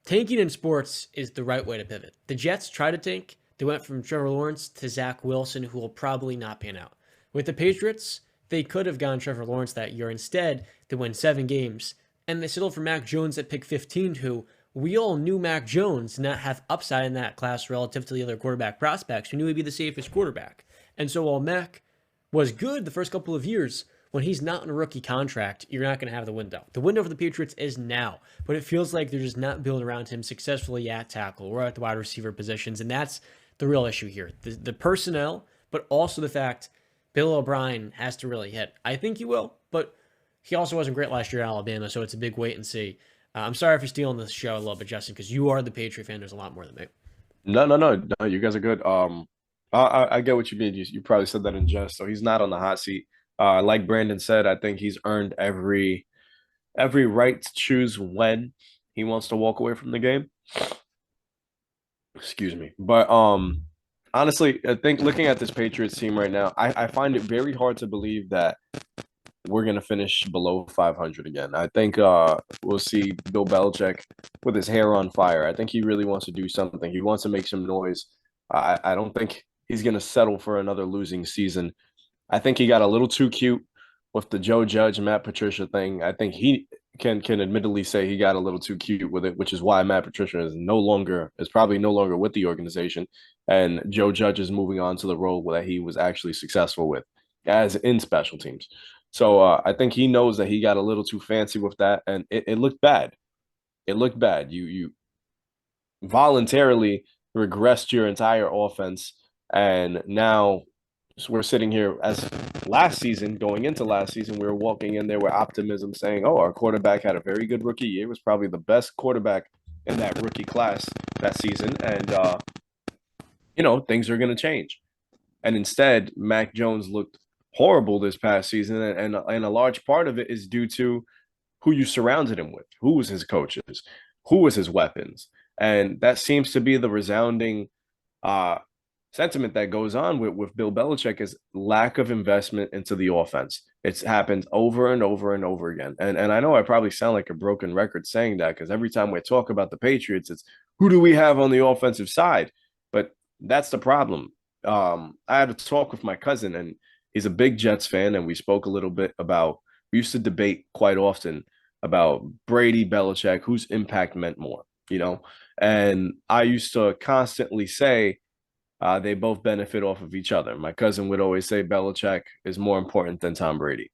Tanking in sports is the right way to pivot. The Jets tried to tank. They went from Trevor Lawrence to Zach Wilson, who will probably not pan out. With the Patriots, they could have gone Trevor Lawrence that year. Instead, they win 7 games, and they settled for Mac Jones at pick 15, who we all knew Mac Jones did not have upside in that class relative to the other quarterback prospects. We knew he'd be the safest quarterback. And so while Mac was good the first couple of years, when he's not in a rookie contract, you're not going to have the window. The window for the Patriots is now, but it feels like they're just not building around him successfully at tackle or at the wide receiver positions, and that's the real issue here. The personnel, but also the fact Bill O'Brien has to really hit. I think he will, but he also wasn't great last year at Alabama, so it's a big wait and see. I'm sorry for stealing this show a little bit, Justin, because you are the Patriot fan. There's a lot more than me. No. You guys are good. I get what you mean. You probably said that in jest. So he's not on the hot seat. Like Brandon said, I think he's earned every right to choose when he wants to walk away from the game. Excuse me. But honestly, I think looking at this Patriots team right now, I find it very hard to believe that we're going to finish below 500 again. I think we'll see Bill Belichick with his hair on fire. I think he really wants to do something. He wants to make some noise. I don't think he's going to settle for another losing season. I think he got a little too cute with the Joe Judge, Matt Patricia thing. I think he can admittedly say he got a little too cute with it, which is why Matt Patricia is probably no longer with the organization, and Joe Judge is moving on to the role that he was actually successful with, as in special teams. So I think he knows that he got a little too fancy with that, and it looked bad. It looked bad. You voluntarily regressed your entire offense, and now we're sitting here as last season, going into last season, we were walking in there with optimism saying, oh, our quarterback had a very good rookie year. It was probably the best quarterback in that rookie class that season. And, things are going to change. And instead, Mac Jones looked horrible this past season. And a large part of it is due to who you surrounded him with, who was his coaches, who was his weapons. And that seems to be the resounding sentiment that goes on with Bill Belichick is lack of investment into the offense. It's happened over and over and over again. And I know I probably sound like a broken record saying that, because every time we talk about the Patriots, it's who do we have on the offensive side? But that's the problem. I had a talk with my cousin, and he's a big Jets fan, and we spoke a little bit about, we used to debate quite often about Brady, Belichick, whose impact meant more, you know? And I used to constantly say, they both benefit off of each other. My cousin would always say Belichick is more important than Tom Brady.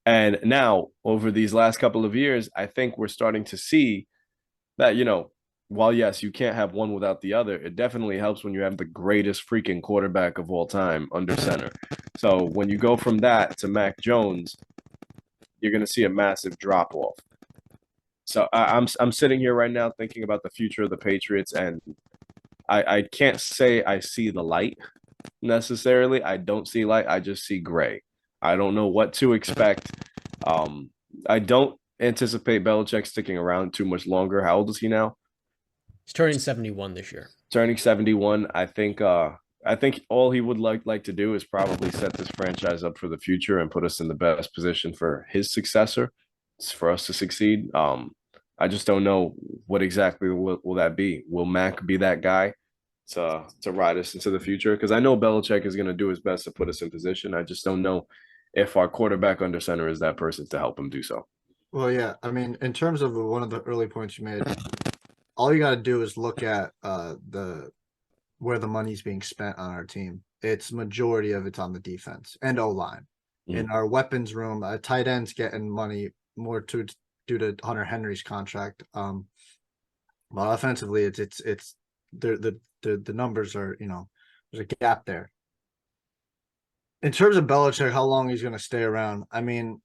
And now, over these last couple of years, I think we're starting to see that, while yes, you can't have one without the other, it definitely helps when you have the greatest freaking quarterback of all time under center. So when you go from that to Mac Jones, you're going to see a massive drop off. So I'm sitting here right now thinking about the future of the Patriots, and I can't say I see the light necessarily. I don't see light. I just see gray. I don't know what to expect. I don't anticipate Belichick sticking around too much longer. How old is he now? He's turning 71 this year. Turning 71. I think all he would like to do is probably set this franchise up for the future and put us in the best position for his successor, for us to succeed. I just don't know what exactly will that be. Will Mac be that guy to ride us into the future? Because I know Belichick is going to do his best to put us in position. I just don't know if our quarterback under center is that person to help him do so. Well, yeah, I mean, in terms of one of the early points you made, all you got to do is look at where the money's being spent on our team. It's majority of it's on the defense and O-line. In our weapons room, tight ends getting money more due to Hunter Henry's contract. But offensively, it's the numbers are, there's a gap there. In terms of Belichick, how long he's going to stay around, I mean,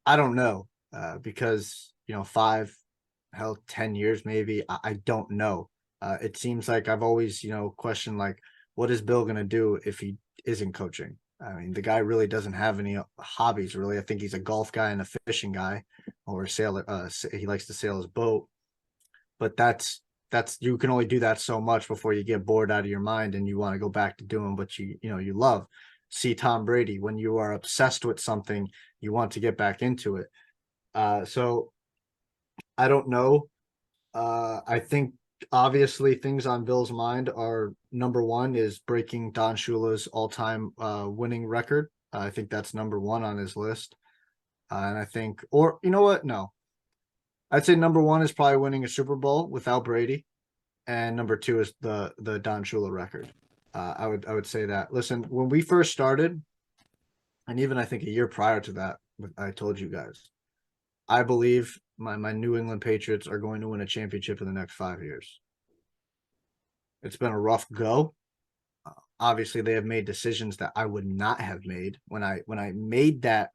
I don't know, because 10 years maybe. I don't know. It seems like I've always questioned, like, what is Bill going to do if he isn't coaching? I mean, the guy really doesn't have any hobbies, really. I think he's a golf guy and a fishing guy, or a sailor. He likes to sail his boat, but that's you can only do that so much before you get bored out of your mind and you want to go back to doing what you love. See Tom Brady, when you are obsessed with something, you want to get back into it. So I don't know. I think obviously things on Bill's mind are, number one is breaking Don Shula's all-time winning record. I think that's number one on his list. And I think, or you know what? No, I'd say number one is probably winning a Super Bowl without Brady, and number two is the Don Shula record. I would say that. Listen, when we first started, and even I think a year prior to that, I told you guys, I believe my New England Patriots are going to win a championship in the next 5 years. It's been a rough go. Obviously, they have made decisions that I would not have made when I made that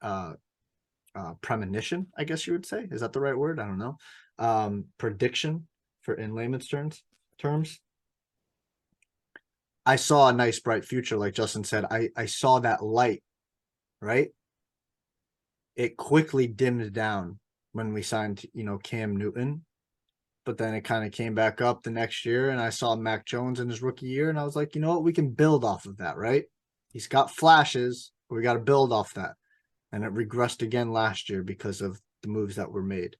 premonition, I guess you would say. Is that the right word? I don't know. Prediction for in layman's terms. I saw a nice bright future, like Justin said. I saw that light, right? It quickly dimmed down when we signed, Cam Newton, but then it kind of came back up the next year, and I saw Mac Jones in his rookie year, and I was like, you know what, we can build off of that, right? He's got flashes, but we got to build off that. And it regressed again last year because of the moves that were made.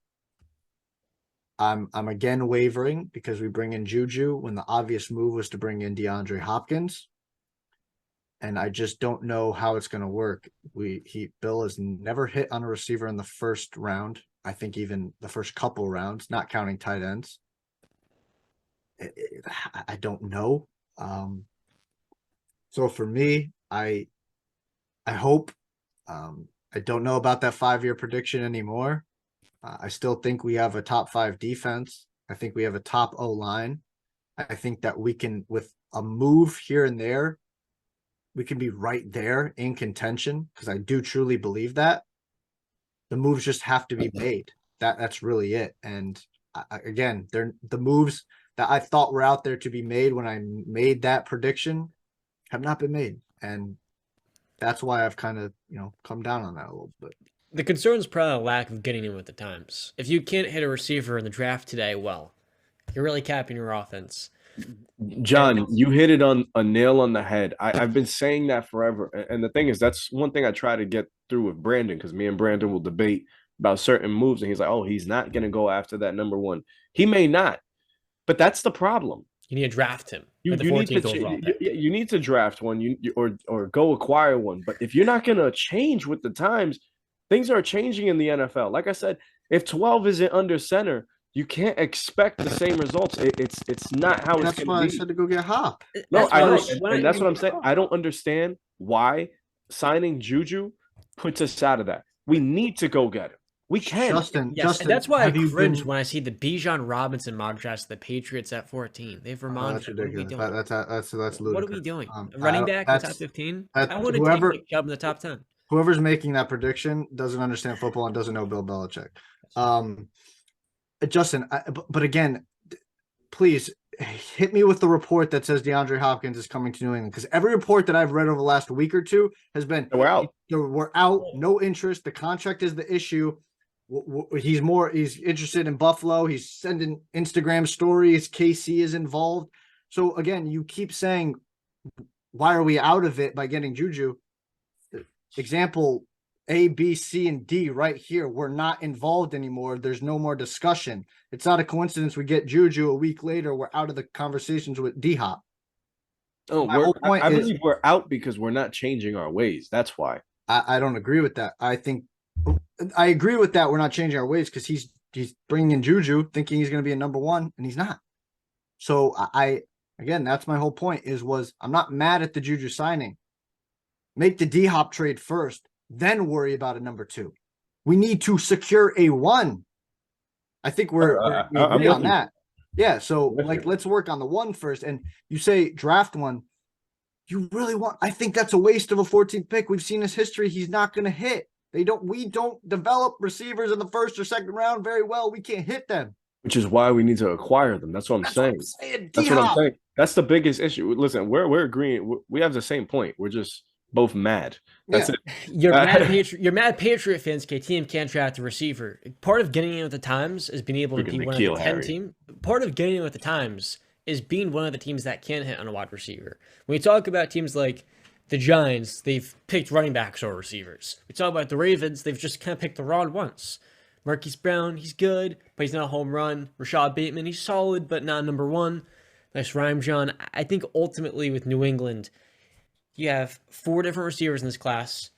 I'm again wavering because we bring in Juju when the obvious move was to bring in DeAndre Hopkins. And I just don't know how it's going to work. Bill has never hit on a receiver in the first round. I think even the first couple rounds, not counting tight ends. I don't know. So for me, I hope. I don't know about that 5-year prediction anymore. I still think we have a top 5 defense. I think we have a top O-line. I think that we can, with a move here and there, we can be right there in contention, because I do truly believe that. The moves just have to be made. That's really it. And again, they're the moves that I thought were out there to be made when I made that prediction have not been made. And that's why I've kind of, come down on that a little bit. The concern is probably a lack of getting in with the times. If you can't hit a receiver in the draft today, well, you're really capping your offense. John, you hit it on a nail on the head. I've been saying that forever. And the thing is, that's one thing I try to get through with Brandon, because me and Brandon will debate about certain moves. And he's like, oh, he's not going to go after that number one. He may not, but that's the problem. You need to draft him. You need you need to draft one, or go acquire one. But if you're not going to change with the times, things are changing in the NFL. Like I said, if 12 isn't under center, you can't expect the same results. It's not how it's going to be. That's why I said to go get Hop. No, I don't, and that's what I'm saying. I don't understand why signing Juju puts us out of that. We need to go get him. We can. Justin, and that's why I cringe when I see the Bijan Robinson mock draft to the Patriots at 14. They've Ramondre. That's ridiculous. That's ludicrous. What are we doing? Running back in the top 15? I want to take Chubb in the top 10. Whoever's making that prediction doesn't understand football and doesn't know Bill Belichick. Justin, but again, please hit me with the report that says DeAndre Hopkins is coming to New England, because every report that I've read over the last week or two has been we're out. We're out, no interest. The contract is the issue. He's interested in Buffalo. He's sending Instagram stories. KC is involved. So again, you keep saying, why are we out of it by getting Juju? Example A, B, C, and D right here. We're not involved anymore. There's no more discussion. It's not a coincidence we get Juju a week later. We're out of the conversations with D-Hop. Oh, I believe we're out because we're not changing our ways. That's why. I don't agree with that. I agree with that. We're not changing our ways because he's bringing in Juju thinking he's going to be a number one, and he's not. So again, that's my whole point I'm not mad at the Juju signing. Make the D-Hop trade first, then worry about a number two. We need to secure a one. I think we agree on that. Yeah, so let's work on the one first. And you say draft one. You really want? I think that's a waste of a 14th pick. We've seen his history. He's not going to hit. We don't develop receivers in the first or second round very well. We can't hit them. Which is why we need to acquire them. That's what I'm saying. That's what I'm saying. That's the biggest issue. Listen, we're agreeing. We have the same point. We're just both mad. That's it. You're mad Patriot fans. Team can't draft a receiver. Part of getting in with the times is being able to be one of the 10 team. Part of getting in with the times is being one of the teams that can hit on a wide receiver. When we talk about teams like the Giants, they've picked running backs or receivers. We talk about the Ravens, they've just kind of picked the wrong ones. Marquise Brown, he's good, but he's not a home run. Rashad Bateman, he's solid, but not number one. Nice rhyme, John. I think ultimately with New England, you have 4 different receivers in this class.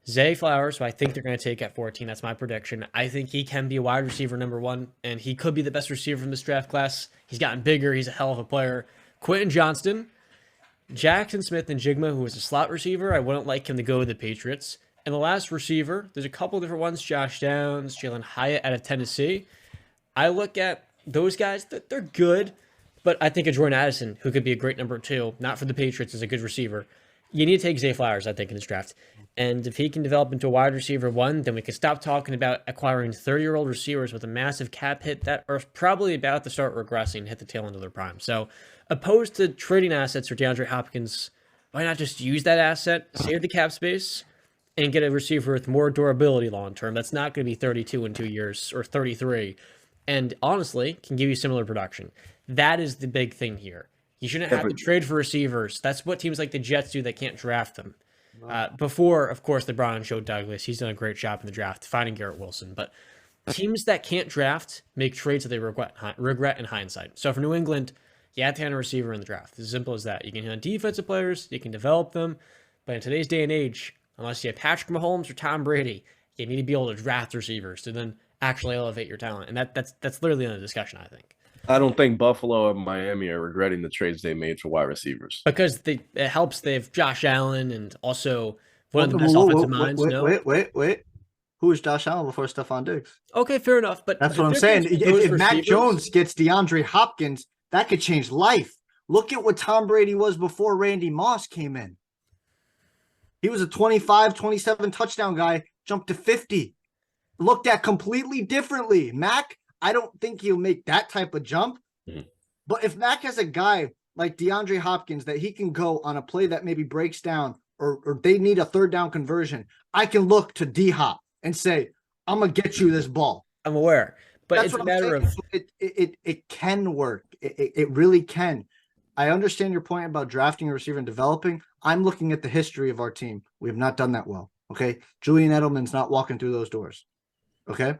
Zay Flowers, who I think they're going to take at 14. That's my prediction. I think he can be a wide receiver number one, and he could be the best receiver from this draft class. He's gotten bigger. He's a hell of a player. Quentin Johnston, Jackson Smith, and Jigma, who is a slot receiver. I wouldn't like him to go with the Patriots. And the last receiver, there's a couple different ones. Josh Downs, Jalen Hyatt out of Tennessee. I look at those guys, they're good, but I think a Jordan Addison, who could be a great number 2, not for the Patriots, is a good receiver. You need to take Zay Flowers, I think, in this draft. And if he can develop into a wide receiver 1, then we can stop talking about acquiring 30-year-old receivers with a massive cap hit that are probably about to start regressing and hit the tail end of their prime. So, opposed to trading assets for DeAndre Hopkins, why not just use that asset, save the cap space, and get a receiver with more durability long-term that's not going to be 32 in 2 years or 33, and honestly, can give you similar production. That is the big thing here. You shouldn't have to trade for receivers. That's what teams like the Jets do. They can't draft them. Before, of course, they brought on Joe Douglas. He's done a great job in the draft, finding Garrett Wilson. But teams that can't draft make trades that they regret in hindsight. So for New England, you have to have a receiver in the draft. It's as simple as that. You can have defensive players. You can develop them. But in today's day and age, unless you have Patrick Mahomes or Tom Brady, you need to be able to draft receivers to then actually elevate your talent. And that's literally in the discussion, I think. I don't think Buffalo and Miami are regretting the trades they made for wide receivers. Because it helps. They have Josh Allen and also one of the best offensive minds. Wait. Who was Josh Allen before Stephon Diggs? Okay, fair enough. But that's what I'm saying. If Mac Jones gets DeAndre Hopkins, that could change life. Look at what Tom Brady was before Randy Moss came in. He was a 25, 27 touchdown guy, jumped to 50. Looked at completely differently. Mac, I don't think he'll make that type of jump. Mm-hmm. But if Mac has a guy like DeAndre Hopkins that he can go on a play that maybe breaks down or they need a third down conversion, I can look to D-Hop and say, I'm going to get you this ball. I'm aware. But that's it's a matter of... It can work. It really can. I understand your point about drafting a receiver and developing. I'm looking at the history of our team. We have not done that well. Okay. Julian Edelman's not walking through those doors. Okay.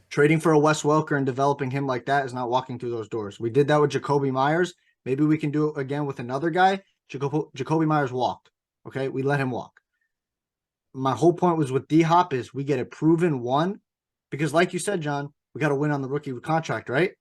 Trading for a Wes Welker and developing him like that is not walking through those doors. We did that with Jacoby Myers. Maybe we can do it again with another guy. Jacoby Myers walked. Okay. We let him walk. My whole point was with D-Hop is we get a proven one because like you said, John, we got to win on the rookie contract, right?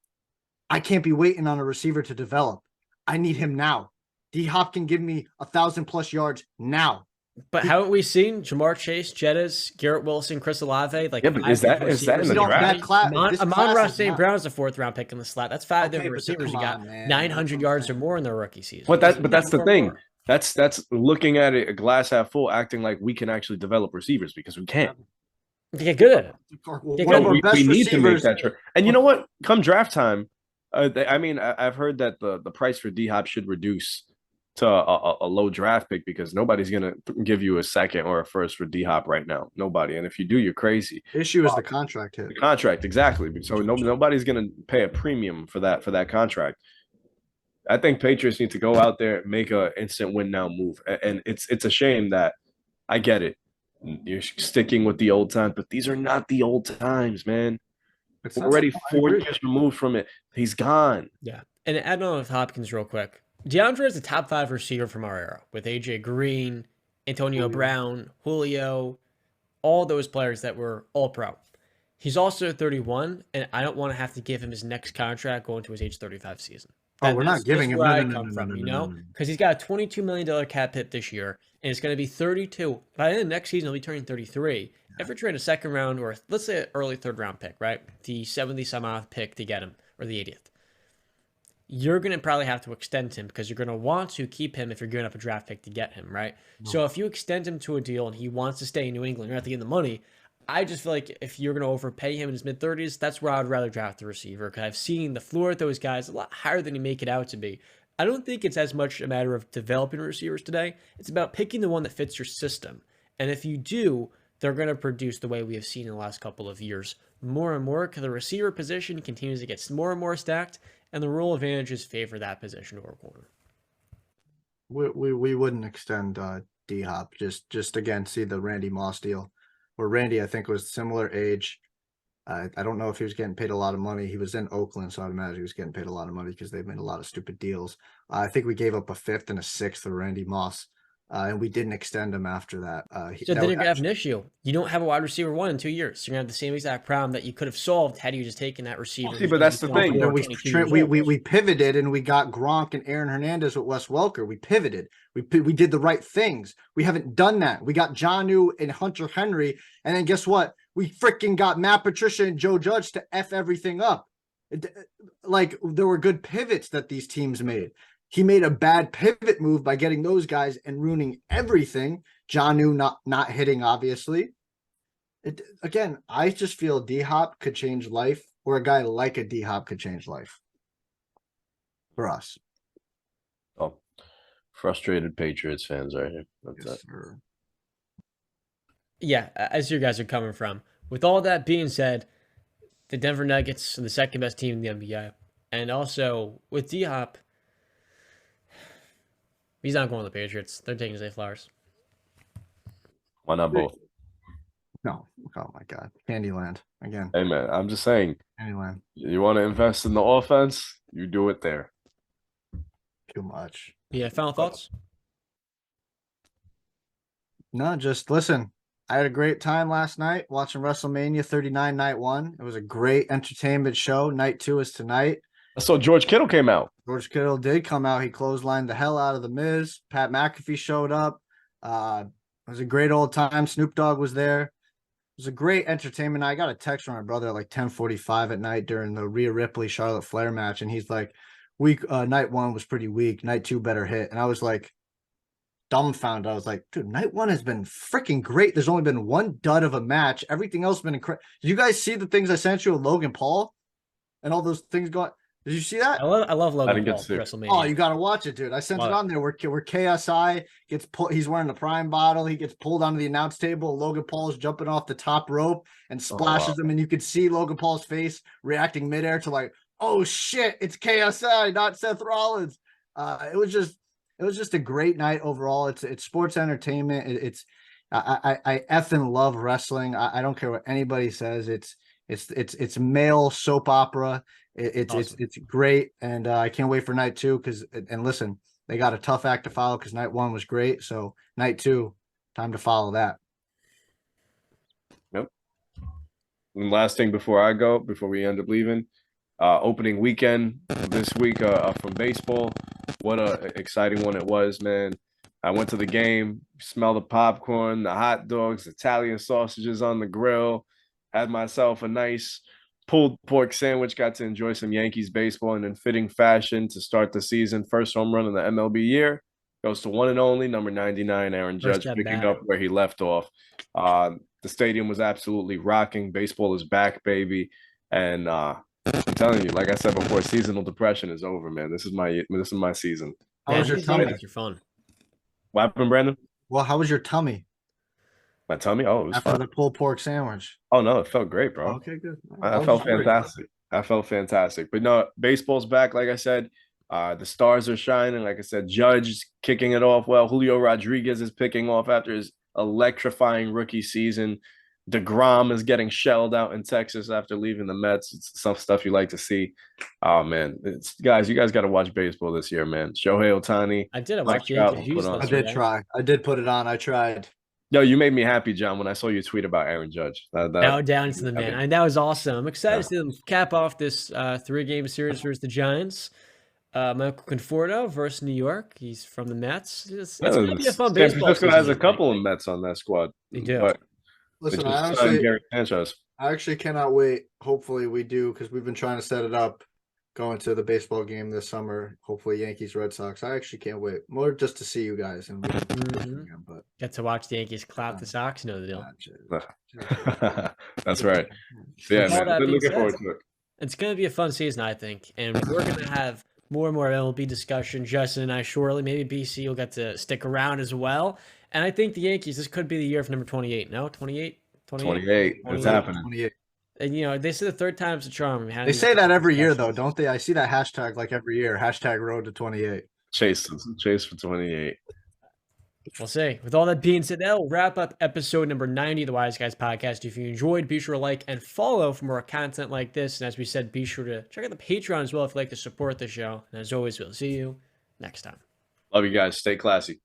I can't be waiting on a receiver to develop. I need him now. D-Hop can give me 1,000+ yards now. But haven't we seen Jamar Chase, Jettas, Garrett Wilson, Chris Olave? Like, yeah, but is that in the draft? Amon-Ra St. Brown is a 4th-round pick in the slot. That's 5 different receivers. You got 900 yards or more in their rookie season. But that's the thing. That's looking at it a glass half full, acting like we can actually develop receivers because we can't. Get good at it. We need to make that trade. And you know what? Come draft time, I've heard that the price for D-Hop should reduce to a low draft pick because nobody's going to give you a second or a first for D-Hop right now. Nobody. And if you do, you're crazy. Issue is the contract hit. The contract, exactly. So nobody's going to pay a premium for that contract. I think Patriots need to go out there and make an instant win now move. And it's a shame that I get it. You're sticking with the old times, but these are not the old times, man. We're already 4 years removed from it. He's gone. Yeah. And add on with Hopkins real quick. Deandre is the top 5 receiver from our era with AJ Green, Antonio Brown, Julio, all those players that were all pro. He's also 31, and I don't want to have to give him his next contract going to his age 35 season. We're not giving him where I come from, you know? Because he's got a $22 million cap hit this year, and it's going to be 32. By the end of next season, he'll be turning 33. If we trade a 2nd round or let's say an early 3rd round pick, right? The 70-some-odd pick to get him, or the 80th. You're going to probably have to extend him because you're going to want to keep him if you're giving up a draft pick to get him, right? No. So if you extend him to a deal and he wants to stay in New England, you're going to have to give him the money. I just feel like if you're going to overpay him in his mid-30s, that's where I'd rather draft the receiver because I've seen the floor at those guys a lot higher than you make it out to be. I don't think it's as much a matter of developing receivers today. It's about picking the one that fits your system. And if you do, they're going to produce the way we have seen in the last couple of years more and more because the receiver position continues to get more and more stacked, and the rule advantages favor that position over corner. We wouldn't extend D-Hop. Just again, see the Randy Moss deal. Where Randy, I think, was similar age. I don't know if he was getting paid a lot of money. He was in Oakland, so I'd imagine he was getting paid a lot of money because they've made a lot of stupid deals. I think we gave up a 5th and a 6th for Randy Moss, and we didn't extend him after that. So then you're going to have an issue. You don't have a wide receiver 1 in 2 years. You're going to have the same exact problem that you could have solved had you just taken that receiver. See, but that's the thing. We pivoted and we got Gronk and Aaron Hernandez with Wes Welker. We pivoted. We did the right things. We haven't done that. We got Jonnu and Hunter Henry, and then guess what? We freaking got Matt Patricia and Joe Judge to F everything up. Like, there were good pivots that these teams made. He made a bad pivot move by getting those guys and ruining everything. Jonnu not hitting, obviously. Again, I just feel D-Hop could change life, or a guy like a D-Hop could change life for us. Oh, frustrated Patriots fans right here. That's Yes, it. sir. Yeah, as you guys are coming from. With all that being said, the Denver Nuggets are the 2nd best team in the NBA. And also, with D-Hop, he's not going to the Patriots. They're taking Zay Flowers. Why not both? No. Oh, my God. Candyland. Again. Hey, man, I'm just saying. Candyland. You want to invest in the offense? You do it there. Too much. Yeah, final thoughts? No, just listen. I had a great time last night watching WrestleMania 39 Night 1. It was a great entertainment show. Night 2 is tonight. So George Kittle came out. George Kittle did come out. He clotheslined the hell out of The Miz. Pat McAfee showed up. It was a great old time. Snoop Dogg was there. It was a great entertainment. I got a text from my brother at like 10:45 at night during the Rhea Ripley Charlotte Flair match, and he's like, night 1 was pretty weak. Night 2 better hit. And I was like, dumbfounded. I was like, dude, night 1 has been freaking great. There's only been one dud of a match. Everything else has been incredible. Did you guys see the things I sent you with Logan Paul and all those things going? Did you see that? I love Logan Paul for WrestleMania. Oh, you got to watch it, dude. I sent it on there where KSI gets pulled. He's wearing the Prime bottle. He gets pulled onto the announce table. Logan Paul is jumping off the top rope and splashes him. And you could see Logan Paul's face reacting midair to like, oh shit, it's KSI, not Seth Rollins. It was just a great night overall. It's sports entertainment. I effing love wrestling. I don't care what anybody says. It's male soap opera. It's great, and I can't wait for night two and listen, they got a tough act to follow because night one was great. So night two, time to follow that. Yep. And last thing before we end up leaving, opening weekend this week from baseball. What a exciting one it was, man. I went to the game, smelled the popcorn, the hot dogs, Italian sausages on the grill, had myself a nice pulled pork sandwich, got to enjoy some Yankees baseball, and in fitting fashion to start the season, first home run in the MLB year goes to one and only number 99, Aaron Judge, picking up where he left off. The stadium was absolutely rocking. Baseball is back, baby. And I'm telling you, like I said before, seasonal depression is over, man. This is my season. How was your tummy? You're fun. What happened, Brandon? Well, how was your tummy? My tummy? Oh, it was after fine. the pulled pork sandwich. Oh no, it felt great, bro. Oh, okay, good. I felt fantastic. I felt fantastic. But no, baseball's back, like I said. The stars are shining. Like I said, Judge is kicking it off well. Julio Rodriguez is picking off after his electrifying rookie season. DeGrom is getting shelled out in Texas after leaving the Mets. It's some stuff you like to see. Oh man, guys, you guys got to watch baseball this year, man. Shohei Ohtani. I did watch Yankees. I did try. I did put it on. I tried. Yo, you made me happy, John, when I saw you tweet about Aaron Judge. Now down to the man. And that was awesome. I'm excited to see them cap off this 3-game series versus the Giants. Michael Conforto versus New York. He's from the Mets. It's going to be a fun baseball. San Francisco has a couple of Mets on that squad. They do. Listen, Gary Sanchez. I actually cannot wait. Hopefully we do, because we've been trying to set it up going to the baseball game this summer. Hopefully Yankees, Red Sox. I actually can't wait. More just to see you guys. And but get to watch the Yankees clap the Sox. You know the deal. That's right. Yeah, man. Looking forward to it. It's going to be a fun season, I think. And we're going to have more and more MLB discussion. Justin and I, surely. Maybe BC will get to stick around as well. And I think the Yankees, this could be the year for number 28. No, 28? 28. It's happening. 28. And, you know, they say the third time's a charm. They say that every year, though, don't they? I see that hashtag like every year. Hashtag road to 28. Chase for 28. We'll see. With all that being said, that'll wrap up episode number 90 of the Wise Guys podcast. If you enjoyed, be sure to like and follow for more content like this. And as we said, be sure to check out the Patreon as well if you'd like to support the show. And as always, we'll see you next time. Love you guys. Stay classy.